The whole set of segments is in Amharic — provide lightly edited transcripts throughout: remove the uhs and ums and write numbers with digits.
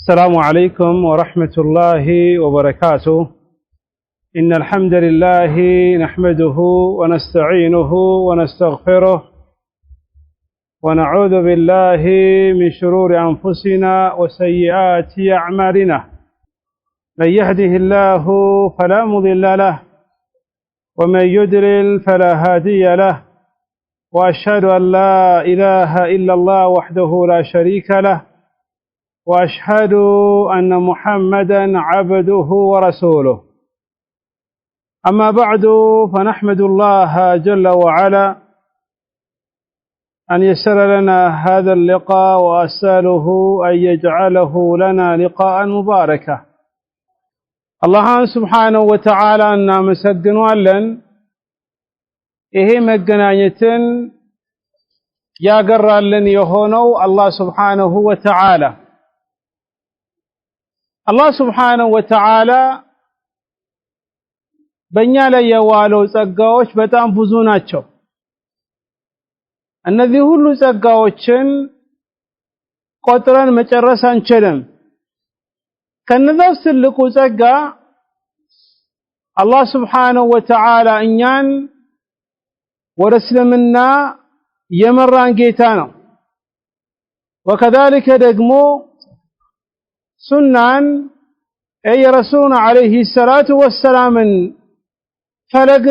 السلام عليكم ورحمة الله وبركاته. إن الحمد لله نحمده ونستعينه ونستغفره ونعوذ بالله من شرور أنفسنا وسيئات أعمالنا. من يهده الله فلا مضل له ومن يضلل فلا هادي له، وأشهد أن لا إله إلا الله وحده لا شريك له، وأشهد أن محمدًا عبده ورسوله. أما بعد، فنحمد الله جل وعلا أن يسر لنا هذا اللقاء، وأسأله أن يجعله لنا لقاء مباركا. الله سبحانه وتعالى أن مسجنوا إيه مجنايتن يا قرر لن يهونوا الله سبحانه وتعالى. الله سبحانه وتعالى በእኛ ላይ የዋለው ጸጋዎች በጣም ብዙ ናቸው። እነዚህ ሁሉ ጸጋዎችን ቆጥረን መጨረስ አንችልም። ከነዚህ ትልቁ ጸጋ አላህ Subhanahu Wa Ta'ala እኛን ወደ እስልምና የመራን ጌታ ነው። وكذلك ደግሞ ሱናን የረሱሉን አለይሂ ሰላቱ ወሰላምን ፈለግ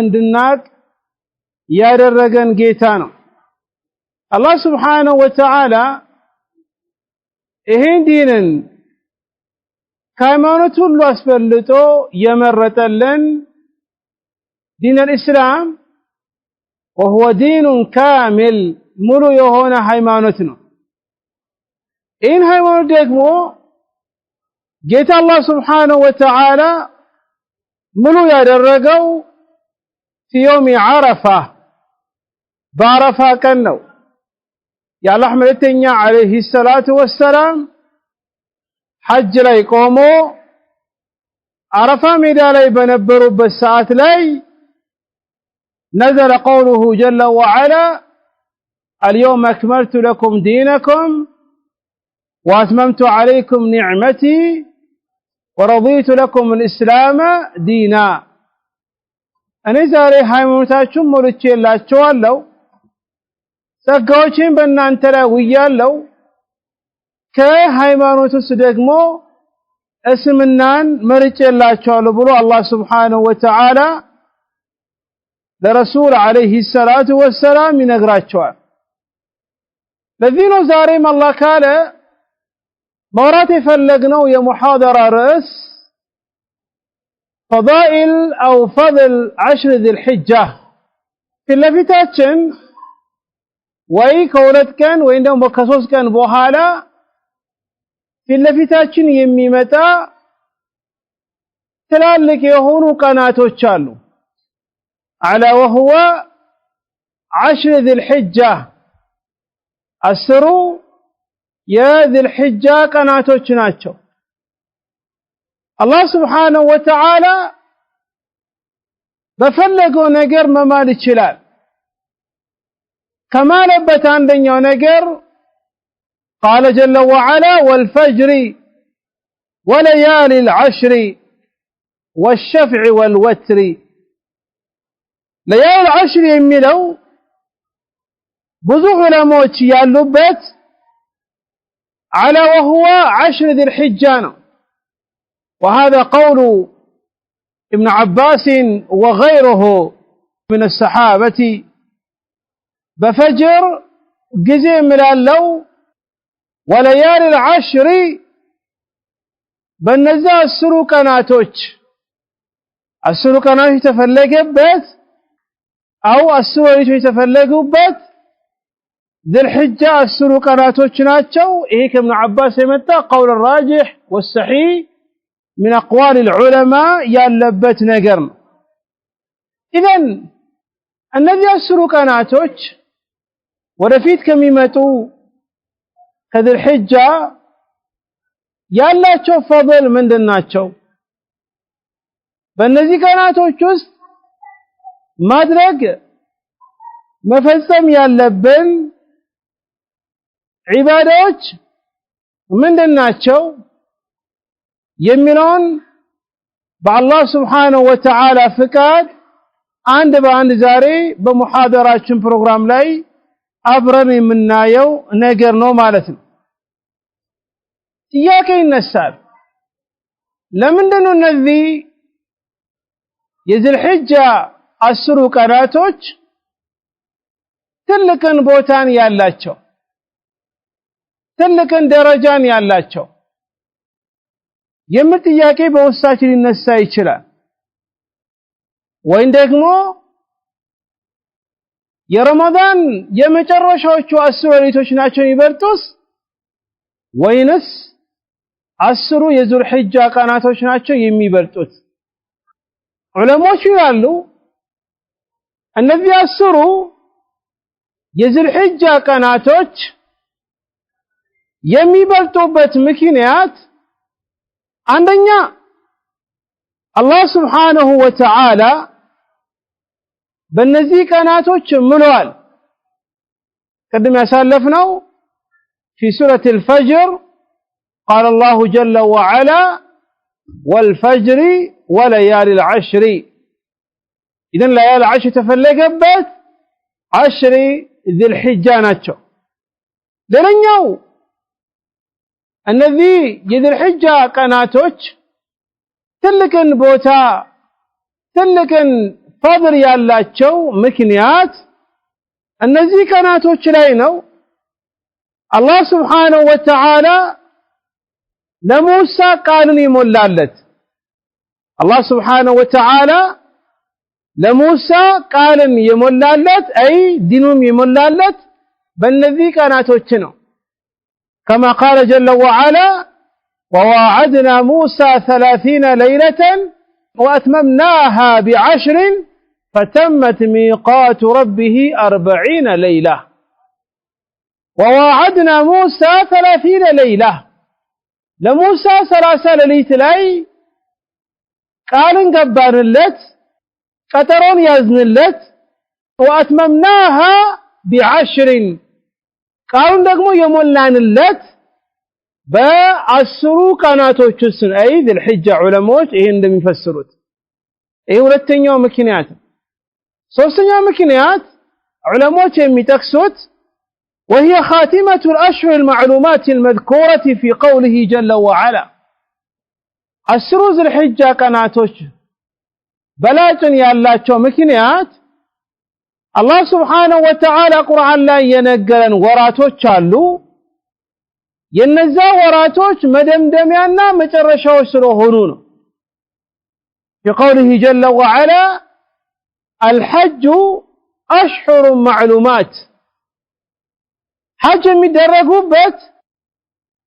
እንድናቅ ያደረገን ጌታ ነው። አላህ Subhanahu Wa Ta'ala ይሄን ዲንን ከሃይማኖት ሁሉ አስፈልጦ የመረጠልን ዲን الإسلام وهو دين كامل ሙሉ የሆነ ሃይማኖት ነው። ይህን ሃይማኖት ደግሞ ጌታ አላህ Subhanahu Wa Ta'ala ሙሉ ያደረገው في يوم عرفة بعرفة ቀን ነው። የአላህ መልእክተኛ عليه الصلاة والسلام ሐጅ ላይ ቆሞ عرفة ሜዳ ላይ በነበሩበት ሰዓት ላይ نزل قوله جل وعلا اليوم أكملت لكم دينكم وأتممت عليكم نعمتي ورضيت لكم الإسلام دينا. أنا زاري ሃይማኖታችሁን ሞልቼላችኋለሁ፣ ጸጋዎችን በእናንተ ላይ ውያለሁ፣ ከሃይማኖት ውስጥ ደግሞ እስልምናን መርጬላችኋለሁ ብሎ አላህ Subhanahu Wa Ta'ala ለረሱል عليه الصلاة والسلام ይነግራቸዋል። ለዚህ ነው ዛሬም አላህ ካለ ማውራት የፈለግነው የሙሐደራ ርዕስ فضائل أو فضل عشر ذي الحجة ፊትለፊታችን ወይ ከሁለት ቀን ወይ ደግሞ ከሶስት ቀን በኋላ ፊትለፊታችን የሚመጣ ትላልቅ የሆኑ ቀናቶች አሉ። على وهو عشر ذي الحجة አስሩ የذي الحجة ቀናቶች ናቸው። አላህ Subhanahu Wa Ta'ala በፈለገው ነገር መማል ይችላል። ከማለበት አንደኛው ነገር قال جل وعلا والفجر وليالي العشر والشفع والوتر. ليالي العشر የሚለው ብዙ ዑለማዎች ያሉበት على وهو عشر ذي الحجة. وهذا قول ابن عباس وغيره من الصحابة. بفجر جزء من اللو وليالي العشر بنزا السلوكاناتوች السلوكانات የተፈለገበት أو السلوكانات የተፈለጉበት ذي الحجة السلوكاناتوች ናቸው። ይሄ ከibን عباس የመጣ قول الراجح والصحيح من أقوال العلماء ያለበት ነገር ነው። إذن እነዚህ السلوكاناتوች ወደፊት ከሚመጡ ከذي الحجة ያላቸው ፈضል ምንድናቸው? በእነዚህ ቀናቶች ውስጥ ማድረግ መፈጸም ያለብን ዒባዳዎች ምንድናቸው የሚለውን በአላህ Subhanahu Wa Ta'ala ፍቃድ አንድ በአንድ ዛሬ በሙሐደራችን ፕሮግራም ላይ አብረን የምናየው ነገር ነው ማለት ነው። ጥያቄ ይነሳል። ለምንድነው እነዚህ የዝልሂጃ 10 ቀናቶች ትልቅን ቦታን ያላቸው ትልቅን ደረጃን ያላቸው የሚል ጥያቄ በውስጣችን ሊነሳ ይችላል። ወይም ደግሞ የረመዳን የመጨረሻዎቹ 10 ሌሊቶች ናቸው ይበልጡስ ወይንስ 10 የዙልሂጃ ቀናቶች ናቸው የሚበልጡት? ዑለሞች ይላሉ እነዚህ 10 የዙልሂጃ ቀናቶች የሚበልጡበት ምክንያት አንደኛ አላህ Subhanahu Wa Ta'ala በእነዚህ ቀናቶች ምሏል። ቀደም ያሳለፍነው في سورة الفجر قال الله جل وعلا والفجر وليالي العشر إذن ليالي العشر تفلقبت 10 ذي الحجة ናቸው። ሌላኛው እነዚህ የذي الحجة ቀናቶች ትልቅን ቦታ ትልቅን ፈድል ያላቸው ምክንያት እነዚህ ቀናቶች ላይ ነው አላህ Subhanahu Wa Ta'ala ለሙሳ ቃልን ይሞላለት። አላህ Subhanahu Wa Ta'ala ለሙሳ ቃልን ይሞላለት አይ ዲኑም ይሞላለት በእነዚህ ቀናቶች ነው። كما قال جل وعلا وواعدنا موسى 30 ليلة وأتممناها ب10 فتمت ميقات ربه 40 ليلة وواعدنا موسى 30 ليلة لموسى 30 ليلة ላይ ቃልን ገባንለት ቀጠሮን ያዝንለት وأتممناها ب10 ቃሉን ደግሞ የሞላንለት በ10 ቀናቶች ውስጥ አይ ዝልሂጃ ዑለሞች ይሄን እንደሚፈስሩት ይሄ ሁለተኛው ምክንያት። ሶስተኛው ምክንያት ዑለሞች የሚጠቅሱት وهي خاتمة الأشهر المعلومات المذكورة في قوله جل وعلا 10 ዝልሂጃ ቀናቶች በላጭን ያላቸው ምክንያት አላህ Subhanahu Wa Ta'ala ቁርአን ላይ የነገረን ወራቶች አሉ። የነዛ ወራቶች መደምደሚያና መጨረሻዎች ስለሆኑ ነው። في قوله جل وعلا الحج أشهر معلومات ሐጅ የሚደረጉበት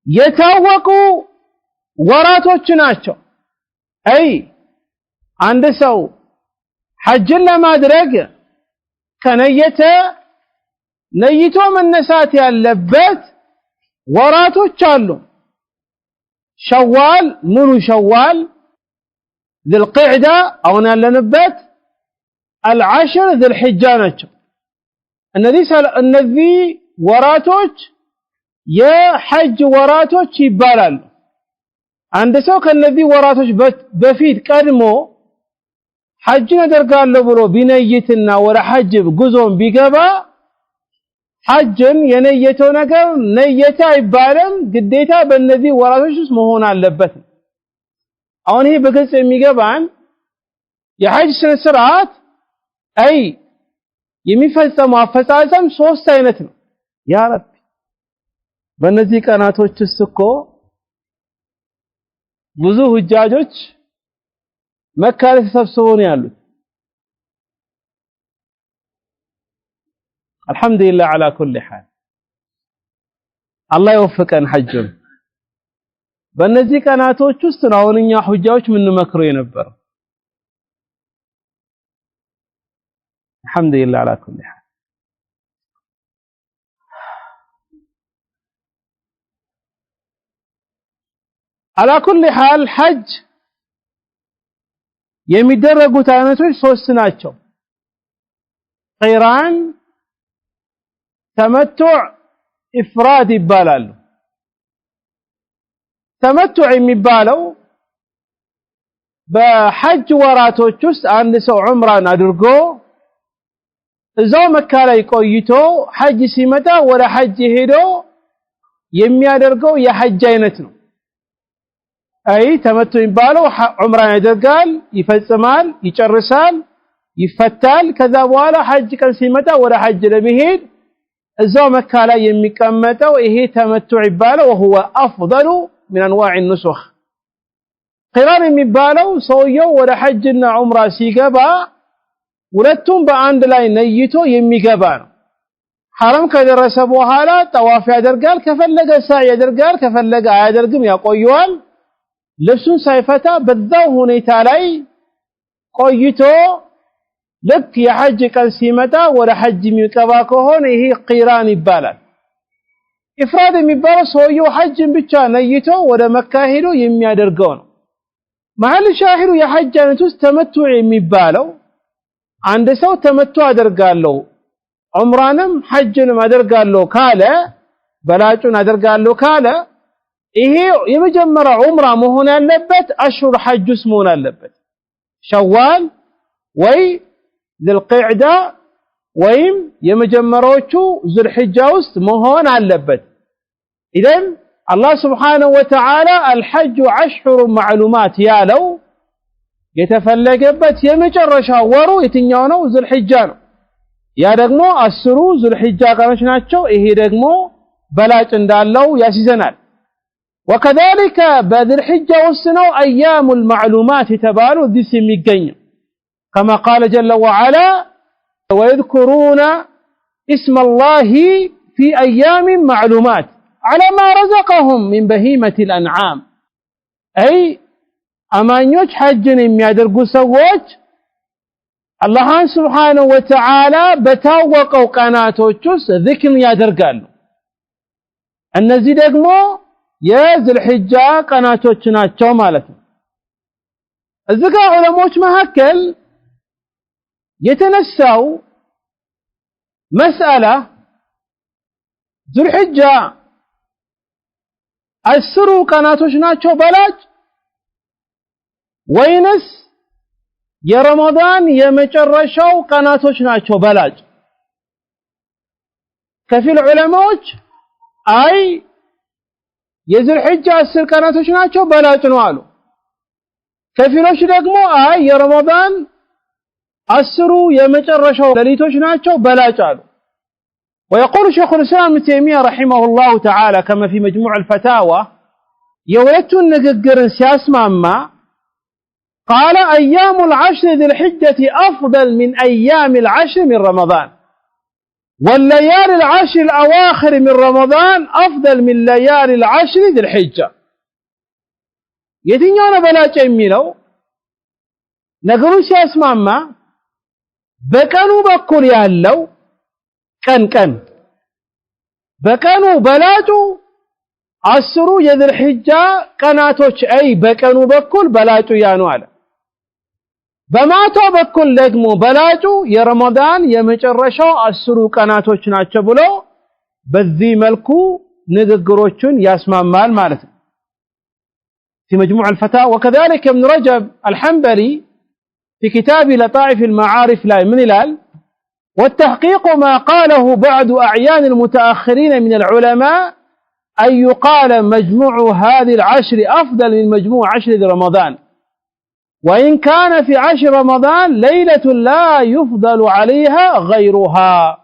የታወቁ ወራቶች ናቸው። አይ አንድ ሰው ሐጅን ለማድረግ ከነየተ ነይቶ መነሳት ያለበት ወራቶች አሉ። ሸዋል ሙሉ ሸዋል ذي القعدة አሁን ያለንበት العشر ذي الحجة ናቸው። እነዚህ ወራቶች የሐጅ ወራቶች ይባላሉ። አንድ ሰው ከነዚህ ወራቶች በፊት ቀድሞ ሐጅን አደርጋለሁ ብሎ ቢነይትና ወደ ሐጅ ጉዞን ቢገባ ሐጅን የነየተው ነገር ነየተ አይባልም፣ ግዴታ በእነዚህ ወራቶች ውስጥ መሆን አለበት። አሁን ይሄ በግልጽ የሚገባን የሐጅ ስነ ስርዓት አይ የሚፈጸመው አፈጻጸም 3 አይነት ነው። ያ ረብ በእነዚህ ቀናቶች ውስጥ እኮ ብዙ ሁጃጆች መካ ላይ ተሰብስበው ነው ያሉት። አልহামዱሊላህ على كل حال አላህ ይወፍቀን ሐጅን። በእነዚህ ቀናቶች ውስጥ ነው አሁንኛ ሁጃዎች ምን መክረው የነበረው። አልহামዱሊላህ على كل حال على كل حال ሐጅ የሚደረጉት አይነቶች 3 ናቸው። ቂራን፣ ተመቱዕ፣ ኢፍራድ ይባላሉ። ተመቱዕ የሚባለው በሐጅ ወራቶች ውስጥ አንድ ሰው ዑምራን አድርጎ እዛው መካ ላይ ቆይቶ ሐጅ ሲመጣ ወደ ሐጅ ሄዶ የሚያደርገው የሐጅ አይነት ነው። አይ ተመቱዕ የሚባለው ዑምራን ያደርጋል፣ ይፈጽማል፣ ይጨርሳል፣ ይፈታል። ከዛ በኋላ ሐጅ ቀን ሲመጣ ወደ ሐጅ ለመሄድ እዛው መካ ላይ የሚቀመጠው ይሄ ተመቱዕ ይባላል። وهو افضل من انواع النسخ ቂራን የሚባለው ሰውየው ወደ ሐጅና ዑምራ ሲገባ ሁለቱም በአንድ ላይ ነይቶ የሚገባ ነው። ሐረም ከደረሰ በኋላ ጠዋፍ ያደርጋል፣ ከፈለገ ሳዕ ያደርጋል፣ ከፈለገ አያደርግም፣ ያቆየዋል። ልብሱን ሳይፈታ በዛው ሁኔታ ላይ ቆይቶ ልክ የሐጅ ቀን ሲመጣ ወደ ሐጅ የሚገባ ከሆነ ይሄ ቂራን ይባላል። ኢፍራድ የሚባለው ሰውየው ሐጅን ብቻ ነይቶ ወደ መካ ሄዶ የሚያደርገው ነው። መሐል ሻሂሩ የሐጅ አይነት ውስጥ ተመቱዕ የሚባለው አንድ ሰው ተመቱ አደርጋለሁ ዑምራንም ሐጅንም አደርጋለሁ ካለ በላጩን አደርጋለሁ ካለ ይሄ የመጀመሪያ ዑምራ መሆን ያለበት አሽሁር ሐጅ ውስጥ መሆን አለበት። ሸዋል ወይ ذልቂዕዳ ወይም የመጀመሪያዎቹ ዙልሒጃ ውስጥ መሆን አለበት። ኢዘን አላህ ስብሓነሁ ወተዓላ አልሐጁ አሽሁር ማዕሉማት ያለው የተፈለገበት የመጨረሻ ወሩ የትኛው ነው? ዙልሒጃ ነው። ያ ደግሞ 10 ዙልሒጃ ቀኖች ናቸው። ይሄ ደግሞ በላጭ እንዳለው ያሲዘናል። وكذلك በዙልሒጃ ውስጥ ነው አያሙል ማዕሉማት የተባሉ ዲስ የሚገኝ كما قال جل وعلا ويذكرون اسم الله في أيام معلومات على ما رزقهم من بهيمة الأنعام أي أمانيوش حجن የሚያደርጉ ሰዎች አላህን Subhanahu Wa Ta'ala በታወቀው ቀናቶች ውስጥ ዚክር ያደርጋሉ። እነዚህ ደግሞ የዙልሒጃ ቀናቶች ናቸው ማለት ነው። እዚህ ጋር ዑለሞች መካከል የተነሳው መስአላ ዙልሒጃ 10 ቀናቶች ናቸው በላጭ ወይንስ የረመዳን የመጨረሻው ቀናቶች ናቸው በላጭ? ከፊል ዑለማዎች አይ የዙልሒጃ 10 ቀናቶች ናቸው በላጭ ነው አሉ። ከፊሎች ደግሞ አይ የረመዳን 10 የመጨረሻው ሌሊቶች ናቸው በላጭ አሉ። ويقول شيخ الإسلام ابن تيمية رحمه الله تعالى كما في مجموع الفتاوى يولتون نققرن سياسماما قال أيام العشر ذي الحجة أفضل من أيام العشر من رمضان والليالي العشر الأواخر من رمضان أفضل من ليالي العشر ذي الحجة يتنيون بلاج أمينو نقرن سياسماما بكانوا بكل يالو كان بكانوا بلاجو 10 የዙልሒጃ ቀናቶች አይ በቀኑ በኩል በላጩ ያኑ አለ። በማታው በኩል ደግሞ በላጩ የረመዳን የመጨረሻው 10 ቀናቶች ናቸው ብሎ በዚህ መልኩ ንግግሮችን ያስማማል ማለት ነው። في مجموع الفتاوى وكذلك ابن رجب الحنبلي في كتاب لطائف المعارف لا من الال والتحقيق ما قاله بعض أعيان المتأخرين من العلماء أن يقال مجموع هذه العشر أفضل من مجموع 10 رمضان وإن كان في 10 رمضان ليلة لا يفضل عليها غيرها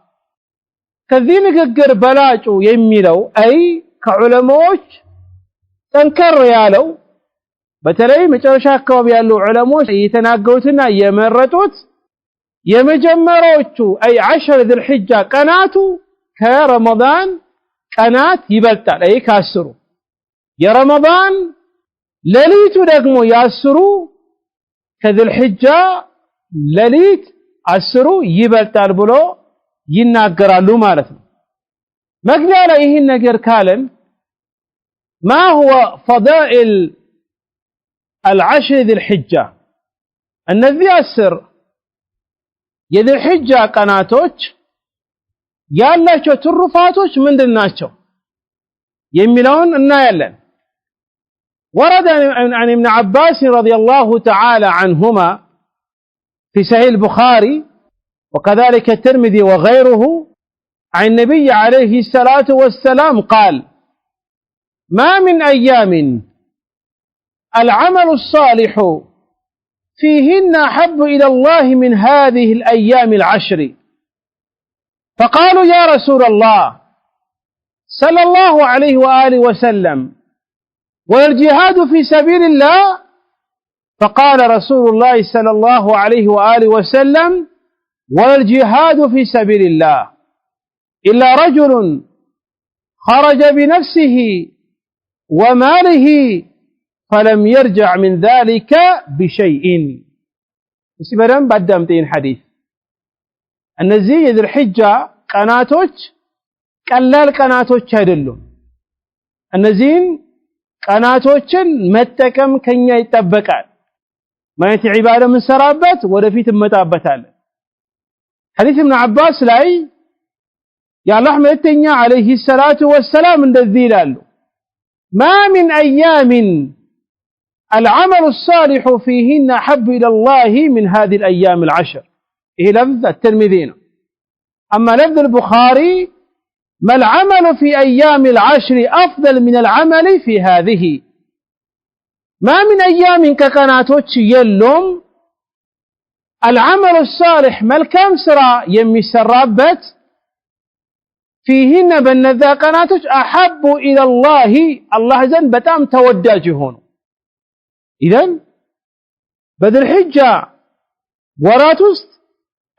كذين قر بلاجو يميلو أي كعلموش تنكر يالو بتلاقي مجرشا كواب يالو علموش يتناقوتنا يمرتوت يمجمروتو أي 10 ذي الحجة قناتو كرمضان ቀናት ይበልጣል አይ ካስሩ የረመዳን ሌሊቱ ደግሞ ያስሩ ከዙልሒጃ ሌሊት 10 ይበልጣል ብሎ ይናገራሉ ማለት ነው። መግቢያ ላይ ይህን ነገር ካለን ما هو فضائل العشر ذي الحجة እነዚህ 10 የዙልሒጃ ቀናቶች ያላቸው ትሩፋቶች ምንድናቸው የሚለውን እናያለን። ورد عن ابن عباس رضي الله تعالى عنهما في صحيح البخاري وكذلك الترمذي وغيره عن النبي عليه الصلاة والسلام قال: ما من أيام العمل الصالح فيهن أحب إلى الله من هذه الأيام العشر. فقالوا: يا رسول الله صلى الله عليه وآله وسلم والجهاد في سبيل الله؟ فقال رسول الله صلى الله عليه وآله وسلم: والجهاد في سبيل الله إلا رجل خرج بنفسه وماله فلم يرجع من ذلك بشيء. سيبرم بدمتين حديث እነዚህ የذل الحجة ቀናቶች ቀላል ቀናቶች አይደሉም። እነዚህን ቀናቶችን መጠቀም ከኛ ይጠበቃል። ማለት ዒባዳ ምንሰራበት ወደፊት እንመጣበታለን። ሐዲስ ኢብኑ አባስ ላይ የአላህ መልእክተኛ አለይሂ ሰላቱ ወሰላም እንደዚህ ይላሉ: ما من أيام العمل الصالح فيهن أحب إلى الله من هذه الأيام العشر. إيه لفظ الترمذي. أما لفظ البخاري: ما العمل في أيام العشر أفضل من العمل في هذه. ما من أيام كقناتوش يلوم العمل الصالح ملكام سرا يمي سرابت فيهن بنذا قناتوش أحب إلى الله زن بتام توداجهون. إذن بدل حجة وراتوست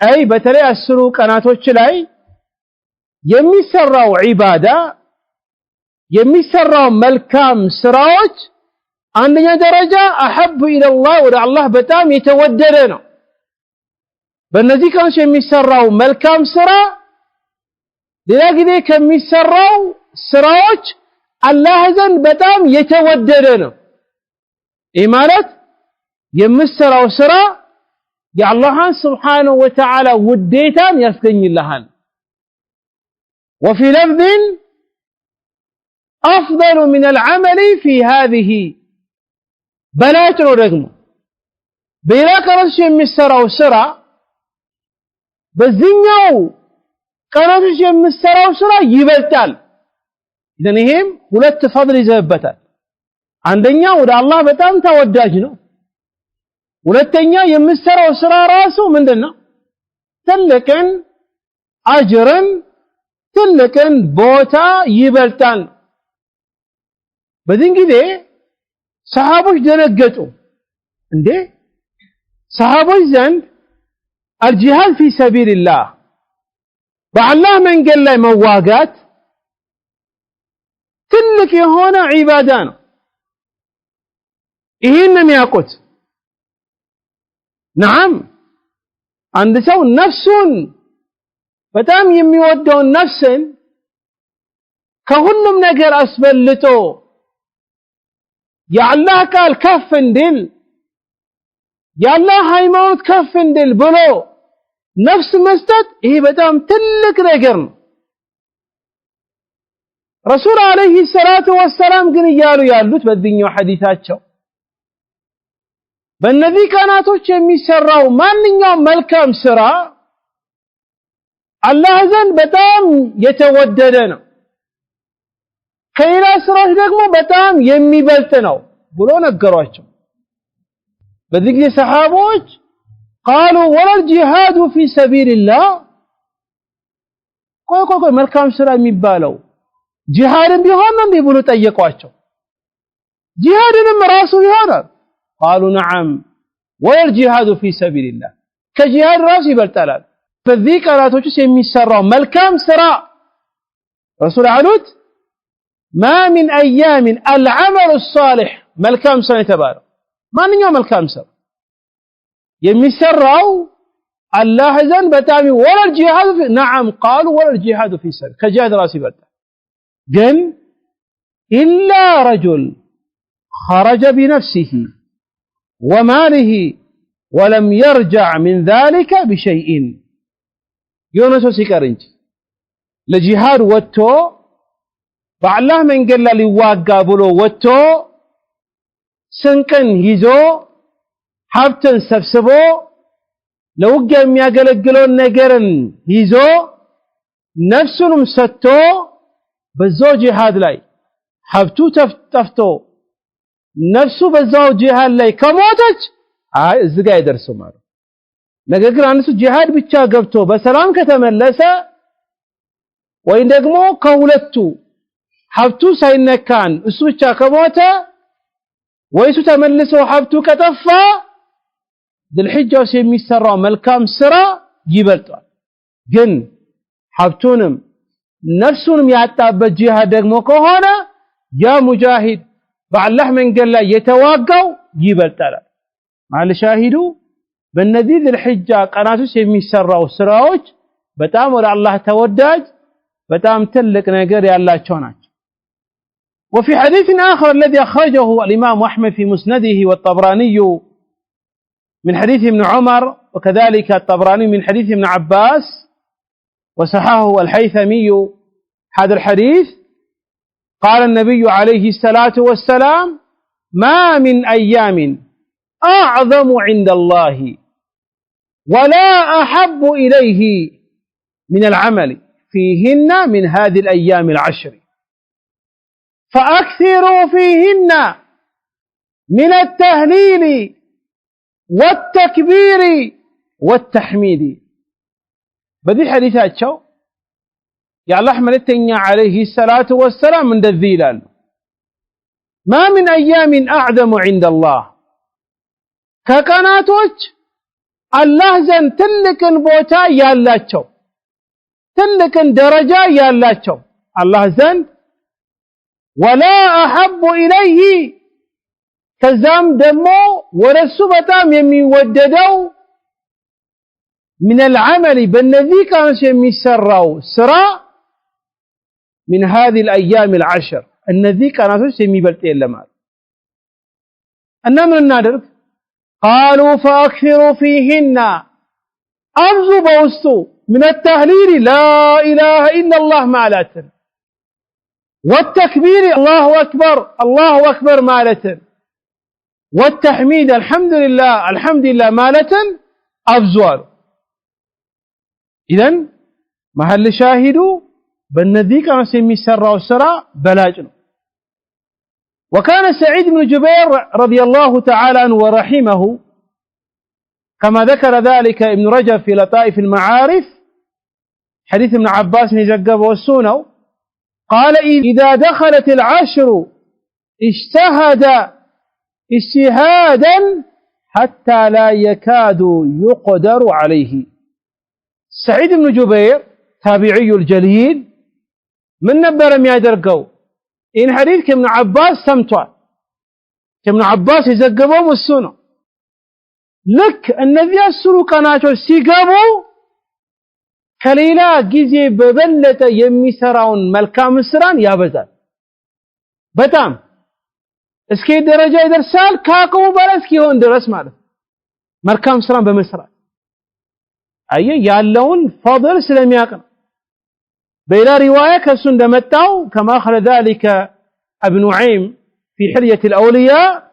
أي بتلي السلوك قناتوش لاي يمي سراو عبادة يمي سراو ملكام سراوش عندنا درجة أحب إلى الله ودع الله بتام يتودرنا. በእነዚህ ቀኖች የሚሰራው መልካም ስራ ሌላ ጊዜ ከሚሰራው ስራዎች አላህ ዘንድ በጣም የተወደደ ነው። ይህ ማለት የምትሰራው ስራ የአላህን ሱብሓነሁ ወተዓላ ውዴታን ያስገኝልሃል። وفي لفظ أفضل من العمل في هذه በላጭ ነው ደግሞ በሌላ ቀኖች የሚሰራው ስራ በዚህኛው ቀናቶች የምሰራው ስራ ይበልጣል። ለነህም ሁለት ፈድል ይዘበታል። አንደኛ ወደ አላህ በጣም ተወዳጅ ነው። ሁለተኛ የምሰራው ስራ ራሱ ምንድነው? ትልቅን አጅርን ትልቅን ቦታ ይበልጣል። በዚህ ጊዜ ሰሃቦች ደነገጡ። እንዴ ሰሃቦች ዘንድ الجهاد في سبيل الله بالله من قال لي مواقات تلك هنا عبادان إهنم ياقوت. نعم عند سو نفس بتام يميودون نفس كهنم نجر أسبلتو يا الله قال كف دل يا الله هايموت كف دل بلو نفس مسدد ይሄ በጣም ትልቅ ነገር ነው። ረሱል አለይሂ ሰላቱ ወሰላም ግን እያሉ ያሉት በዚህኛው ሐዲሳቸው በእነዚህ ቀናቶች የሚሰራው ማንኛውም መልካም ስራ አላህ ዘንድ በጣም የተወደደ ነው፣ ከሌላ ስራዎች ደግሞ በጣም የሚበልጥ ነው ብሎ ነገሯቸው። በዚህ ጊዜ ሰሃቦች قالوا ولا الجهاد في سبيل الله ቆይ መልካም ስራ የሚባለው ጂሃድን ቢሆን ነው ብሎ ጠየቋቸው። ጂሃድንም ራሱ ይሆናል። قالوا نعم ولا الجهاد في سبيل الله ከጂሃድ ራሱ ይበልጣል። በዚህ ቀናቶች ውስጥ የሚሰራው መልካም ስራ ረሱል አሉት ما من ايام العمل الصالح መልካም ስራ የተባለው ማንኛውም መልካም ስራ የሚሰራው አላህ ዘንድ በጣም ወላ الجهاد نعم قالوا ولا الجهاد في سبيل ከጂሃድ ራሱ ይበልጣል። ግን إلا رجل خرج بنفسه وماله ولم يرجع من ذلك بشيء የሆነ ሰው ሲቀር እንጂ ለጂሃድ ወጥቶ በአላህ መንገድ ላይ ሊዋጋ ብሎ ወጥቶ ስንቅን ይዞ ሀብትን ሰብስቦ ለውጊያ የሚያገለግለውን ነገርን ይዞ ነፍሱንም ሰጥቶ በዛው ጂሃድ ላይ ሀብቱ ጠፍቶ ነፍሱ በዛው ጂሃድ ላይ ከሞተች እዚህ ጋር አይደርስም ማለት ነገር ግን አንሱ ጂሃድ ብቻ ገብቶ በሰላም ከተመለሰ ወይ ደግሞ ከሁለቱ ሀብቱ ሳይነካን እሱ ብቻ ከሞተ ወይሱ ተመልሶ ሀብቱ ከጠፋ ድልሕጃውስ የሚሰራው መልካም ስራ ይበልጣል ግን ሀብቱንም ነፍሱንም ያጣበት ጂሃድ ደግሞ ከሆነ ያ ሙጃሂድ በአላህ መንገድ ላይ የተዋጋው ይበልጣል ማለት ሻሂዱ በእነዚህ ድልሕጃ ቀናቶች የሚሰራው ስራዎች በጣም ወደ አላህ ተወዳጅ በጣም ትልቅ ነገር ያላቸው ናቸው وفي حديث آخر الذي أخرجه الإمام أحمد في مسنده والطبراني من حديث ابن عمر وكذلك الطبراني من حديث ابن عباس وصححه الهيثمي هذا الحديث قال النبي عليه الصلاة والسلام ما من أيام أعظم عند الله ولا أحب إليه من العمل فيهن من هذه الأيام العشر فأكثروا فيهن من التهليل والتكبير والتحميد بذي حديثات شو يا الله حملتني عليه الصلاة والسلام من الذيلال ما من أيام أعظم عند الله كقناتوች الله زن تلكن بوتا ያላቸው تلكن درجة ያላቸው الله زن ولا أحب إليه كزام دمو ورسو بتام يميوددو من العمل بالذي كان يميسروا سرا من هذه الأيام العشر الذي كان يميبلتين لما أنما النادر قالوا فأكثروا فيهن أرزو بوستو من التهليل لا إله إلا الله مالة والتكبير الله أكبر مالة والتحميد الحمد لله مالة أبزوال إذن محل شاهدوا بالنذي كان سيمي سر وسرى بلاجن وكان سعيد بن جبير رضي الله تعالى عنه ورحمه كما ذكر ذلك ابن رجب في لطائف المعارف حديث ابن عباس نجقب والسونو قال إذا دخلت العشر اجتهد اجتهادا حتى لا يكاد يقدر عليه سعيد بن جبير تابعي الجليل من نبر يادرقوا إن حديث كابن عباس سمتوا كابن عباس يزقبوا والسنة لك النبي السلو قناتو سيقبوا كليلا جزي ببلة يميسرون ملكام السران يا بزال بتام اسكي درجة يدرسال كاكو بلسكي هون درس ماله ملكام السران بمسران أي يالون فضل سلمياقن بلا رواية كسن دمتاو كما أخذ ذلك ابن نعيم في حلية الأولياء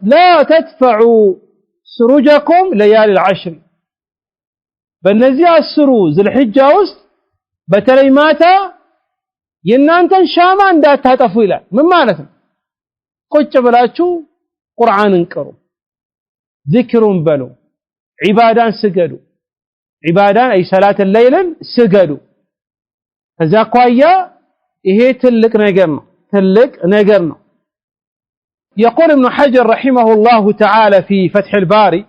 لا تدفعوا سروجكم ليالي العشر በእነዚህ አስሩ ዝልሕጃ ውስጥ በተለይ ማታ የናንተን ሻማ እንዳታጠፉ ይላል ምን ማለት ነው ቁጭ ብላችሁ ቁርአንን ቅሩ ዚክሩን በሉ ዒባዳን ስገዱ ዒባዳን አይ ሰላት الليልን ስገዱ ከዛ ቋያ ይሄ ትልቅ ነገር ነው يقول ابن حجر رحمه الله تعالى في فتح الباري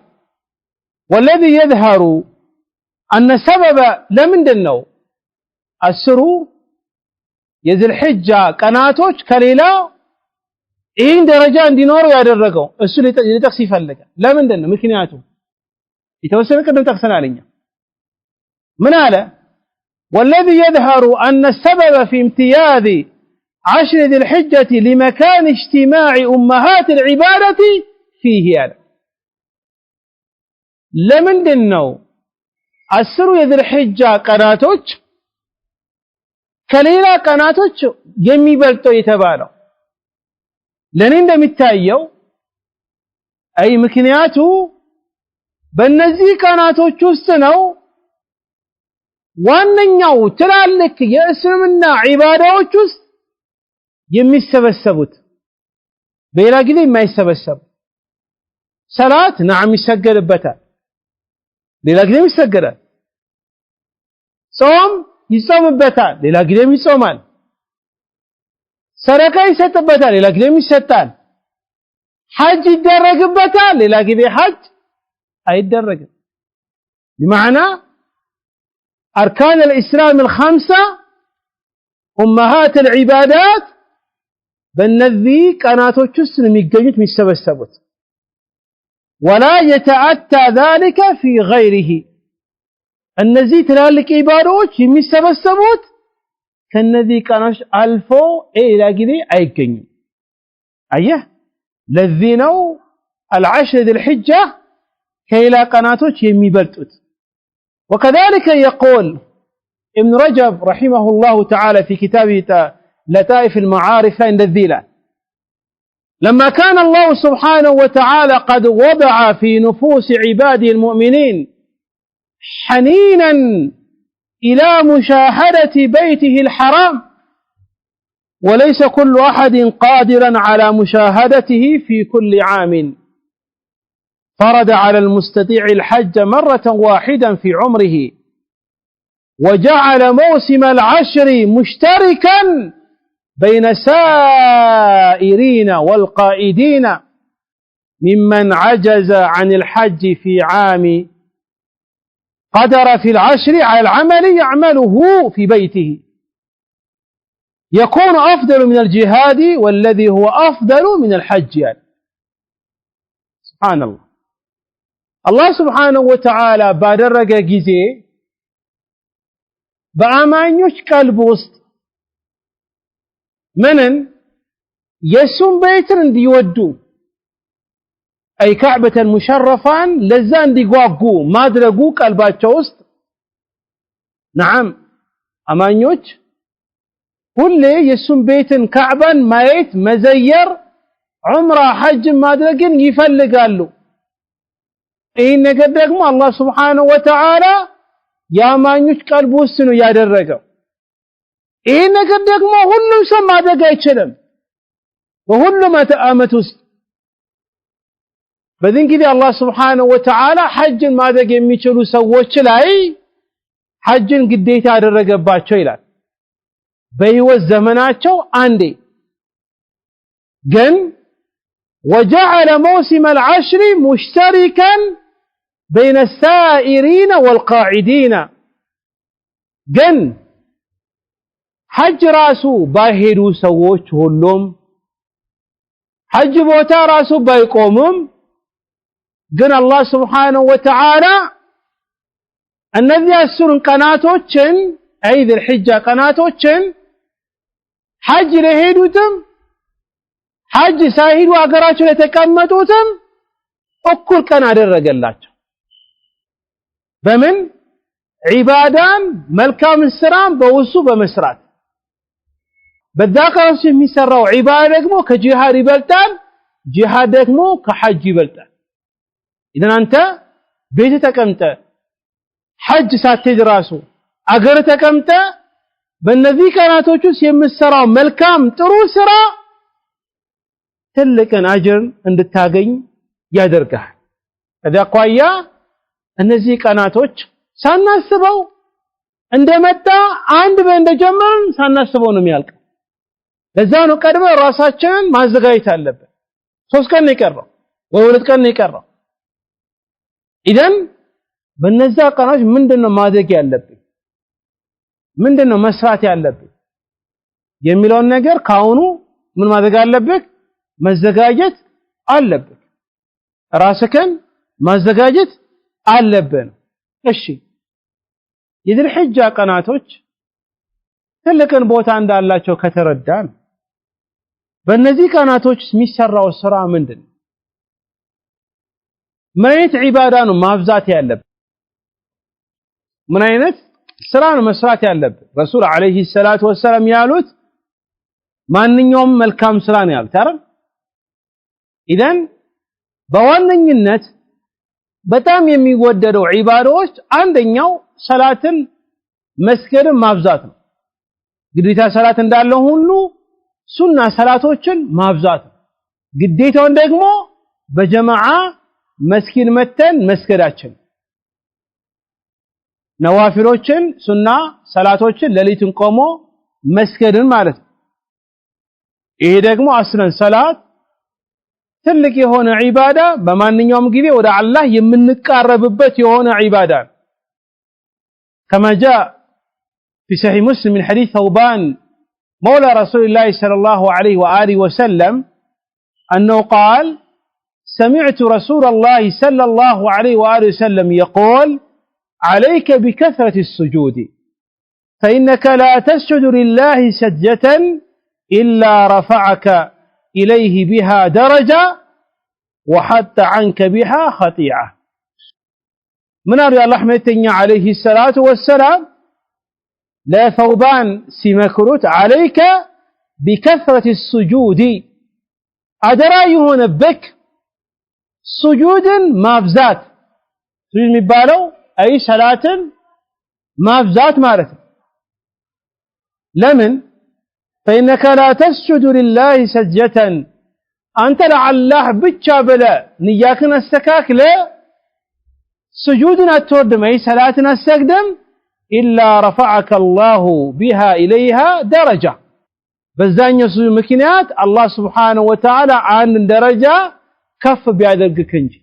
والذي يظهر أن سبب لمن دنو السرو يزل حجة قناتوش كليلا إين درجان دينورو يادرقو السرو يتقسي فلك لمن دنو مكنياتو يتوسل قدم تقسن علينا من هذا والذي يظهر أن السبب في امتياز عشر ذي الحجة لمكان اجتماع أمهات العبادة فيه هذا لمن دنو አስሩ የዝልሕጃ ቀናቶች ከሌላ ቀናቶች የሚበልጠው የተባለው ለኔ እንደሚታየው አይ ምክንያቱ በእነዚህ ቀናቶች ውስጥ ነው ዋነኛው ትላልቅ የእስልምና ዒባዳዎች ውስጥ የሚሰበሰቡት በሌላ ጊዜ የማይሰበሰቡ ሰላት ነዓም ይሰገድበታል ሌላ ጊዜ ይሰገዳል ጾም ይጾምበታል ሌላ ጊዜ ይጾማል ሰደቃ ይሰጥበታል ሌላ ጊዜ ይሰጣል ሐጅ ይደረግበታል ሌላ ጊዜ ሐጅ አይደረግም بمعنى أركان الإسلام الخمسة أمهات العبادات بالنذي كاناتو تشسن ميقجت ميسبسبت ولا يتعتى ذلك في غيره النذي تلالك عبادوش ميسبسبت كالنذي كانوش ألفو إلى قذي أيقني أيه لذينو العشر ذي الحجة كيلا قناتوش يميبلتوت وكذلك يقول ابن رجب رحمه الله تعالى في كتابه لطائف المعارف عند الذيلة لما كان الله سبحانه وتعالى قد وضع في نفوس عباده المؤمنين حنينا إلى مشاهدة بيته الحرام وليس كل أحد قادرا على مشاهدته في كل عام فرض على المستطيع الحج مرة واحدا في عمره وجعل موسم العشر مشتركا بين سائرين والقائدين ممن عجز عن الحج في عام قدر في العشر على العمل يعمله في بيته يكون أفضل من الجهاد والذي هو أفضل من الحج يعني. سبحان الله الله سبحانه وتعالى بادرق جزي بأمانيوش قلب وسط منن يسون بيترن ديودو أي كعبة المشرفان لزان ديقواقو ما درقو قلباتشو وسط نعم أمانيوش كل يسون بيتن كعبا مايت مزير عمره حج ما درقين يفلق قالو إن قدقم الله سبحانه وتعالى يا مانيوش قلب وسنو يا درقو إن قدقم هلو سما دقا يتشلم وهلو ما تآمت وسط بذين كذي الله سبحانه وتعالى حج ما دقا يميشلو سووش لاي حج قديتا درقا باتشو إلان بيو الزمناتشو عندي جن وجعل موسم العشر مشتركا بين السائرين والقاعدين جن حج راسو باهدو سووش هلوم حج بوتا راسو بايقومم جن الله سبحانه وتعالى النبي السرن قناتوچن عيد الحجة قناتوچن حج لهيدوتم حج ساهدو አገራቸው ለተቀመጡትም እኩል ቀን አደረገላቸው በምን ዒባዳን መልካም ስራን በውሱ በመስራት በዳቀስ የሚሰራው ዒባዳ ደግሞ ከጂሃድ ይበልጣል ጂሃድ ደግሞ ከሐጅ ይበልጣል ኢዘን አንተ ቤት ተቀምጠ ሐጅ ሳትሄድ ራሱ አገር ተቀምጠ በእነዚህ ቀናቶች ውስጥ የምትሰራው መልካም ጥሩ ስራ ትልቅን አጅር እንድታገኝ ያደርጋል አዳቋያ እነዚህ ቀናቶች ሳናስበው እንደመጣ አንድ በእንደጀመርን ሳናስበው ነው የሚያልቅ ለዛ ነው ቀድመን ራሳችንን ማዘጋጀት አለብን 3 ቀን ይቀርው ወይ 2 ቀን ይቀርው ኢዘን በእነዛ ቀናቶች ምንድነው ማድረግ ያለብን ምንድነው መስራት ያለብን የሚለውን ነገር ካሁኑ ምን ማድረግ አለብን መዘጋጀት አለብን ራስከን ማዘጋጀት አለብን እሺ የድል ሐጅ ቀናቶች ትልቅን ቦታ እንዳላቸው ከተረዳን በእነዚህ ቀናቶች የሚሰራው ስራ ምንድነው ምን አይነት ዒባዳ ነው ማብዛት ያለብን ምን አይነት ስራ ነው መስራት ያለብን ረሱል አለይሂ ሰላቱ ወሰለም ያሉት ማንኛውም መልካም ስራ ነው ያሉት አይደል ኢዘን በዋነኝነት በጣም የሚወደደው ዒባዳዎች አንደኛው ሰላትን መስገድን ማብዛት ነው። ግዴታ ሰላት እንዳለው ሁሉ ሱና ሰላቶችን ማብዛት ነው። ግዴታውን ደግሞ በጀማዓ መስጊድ መተን መስገዳችን፣ ነዋፊሎችን ሱና ሰላቶችን ሌሊትን ቆሞ መስገድን ማለት ነው። ይሄ ደግሞ አስለን ሰላት ትልቅ የሆነ ዒባዳ በማንኛውም ጊዜ ወደ አላህ የምንቃረብበት የሆነ ዒባዳ ነው። كما جاء في صحيح مسلم من حديث ثوبان مولى رسول الله صلى الله عليه وآله وسلم أنه قال سمعت رسول الله صلى الله عليه وآله وسلم يقول عليك بكثرة السجود فإنك لا تسجد لله سجدة إلا رفعك إليه بها درجة وحتى عنك بها خطيئة. من أرى الله متنيا عليه الصلاة والسلام لا ثوبان سمكروت عليك بكثرة السجود أدرايهن بك سجود مافزات سجود مبالو أي صلاة مافزات مارت لمن فإنك لا تسجد لله سجدة أنت لعله بتشا بلا نياكنا السكاك لا سجودنا التردم أي صلاتنا السقدم إلا رفعك الله بها إليها درجة بزان يسجد مكينات الله سبحانه وتعالى عن درجة كف بيادرك كنجي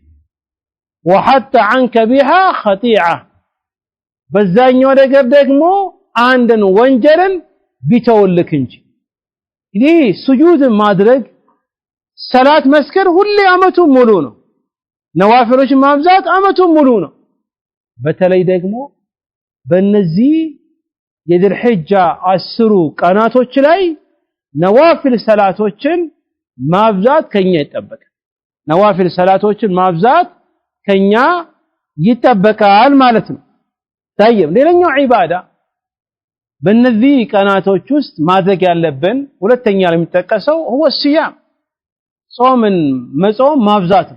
وحتى عنك بها خطيعة بزان يودك دقمو عندن وانجرن بيتولك كنجي ይህ ስጁድ ማድረግ ሰላት መስከር ሁሌ አመቱን ሙሉ ነው። ነዋፊሎች ማብዛት አመቱን ሙሉ ነው። በተለይ ደግሞ በእነዚህ የድልሂጃ 10 ቀናቶች ላይ ነዋፊል ሰላቶችን ማብዛት ከኛ ይጠበቃል። ነዋፊል ሰላቶችን ማብዛት ከኛ ይጠበቃል ማለት ነው። ታየም ሌላኛው ዒባዳ በእነዚህ ቀናቶች ውስጥ ማድረግ ያለብን ሁለተኛ ለሚጠቀሰው هو الصيام ጾምን መጾም ማብዛት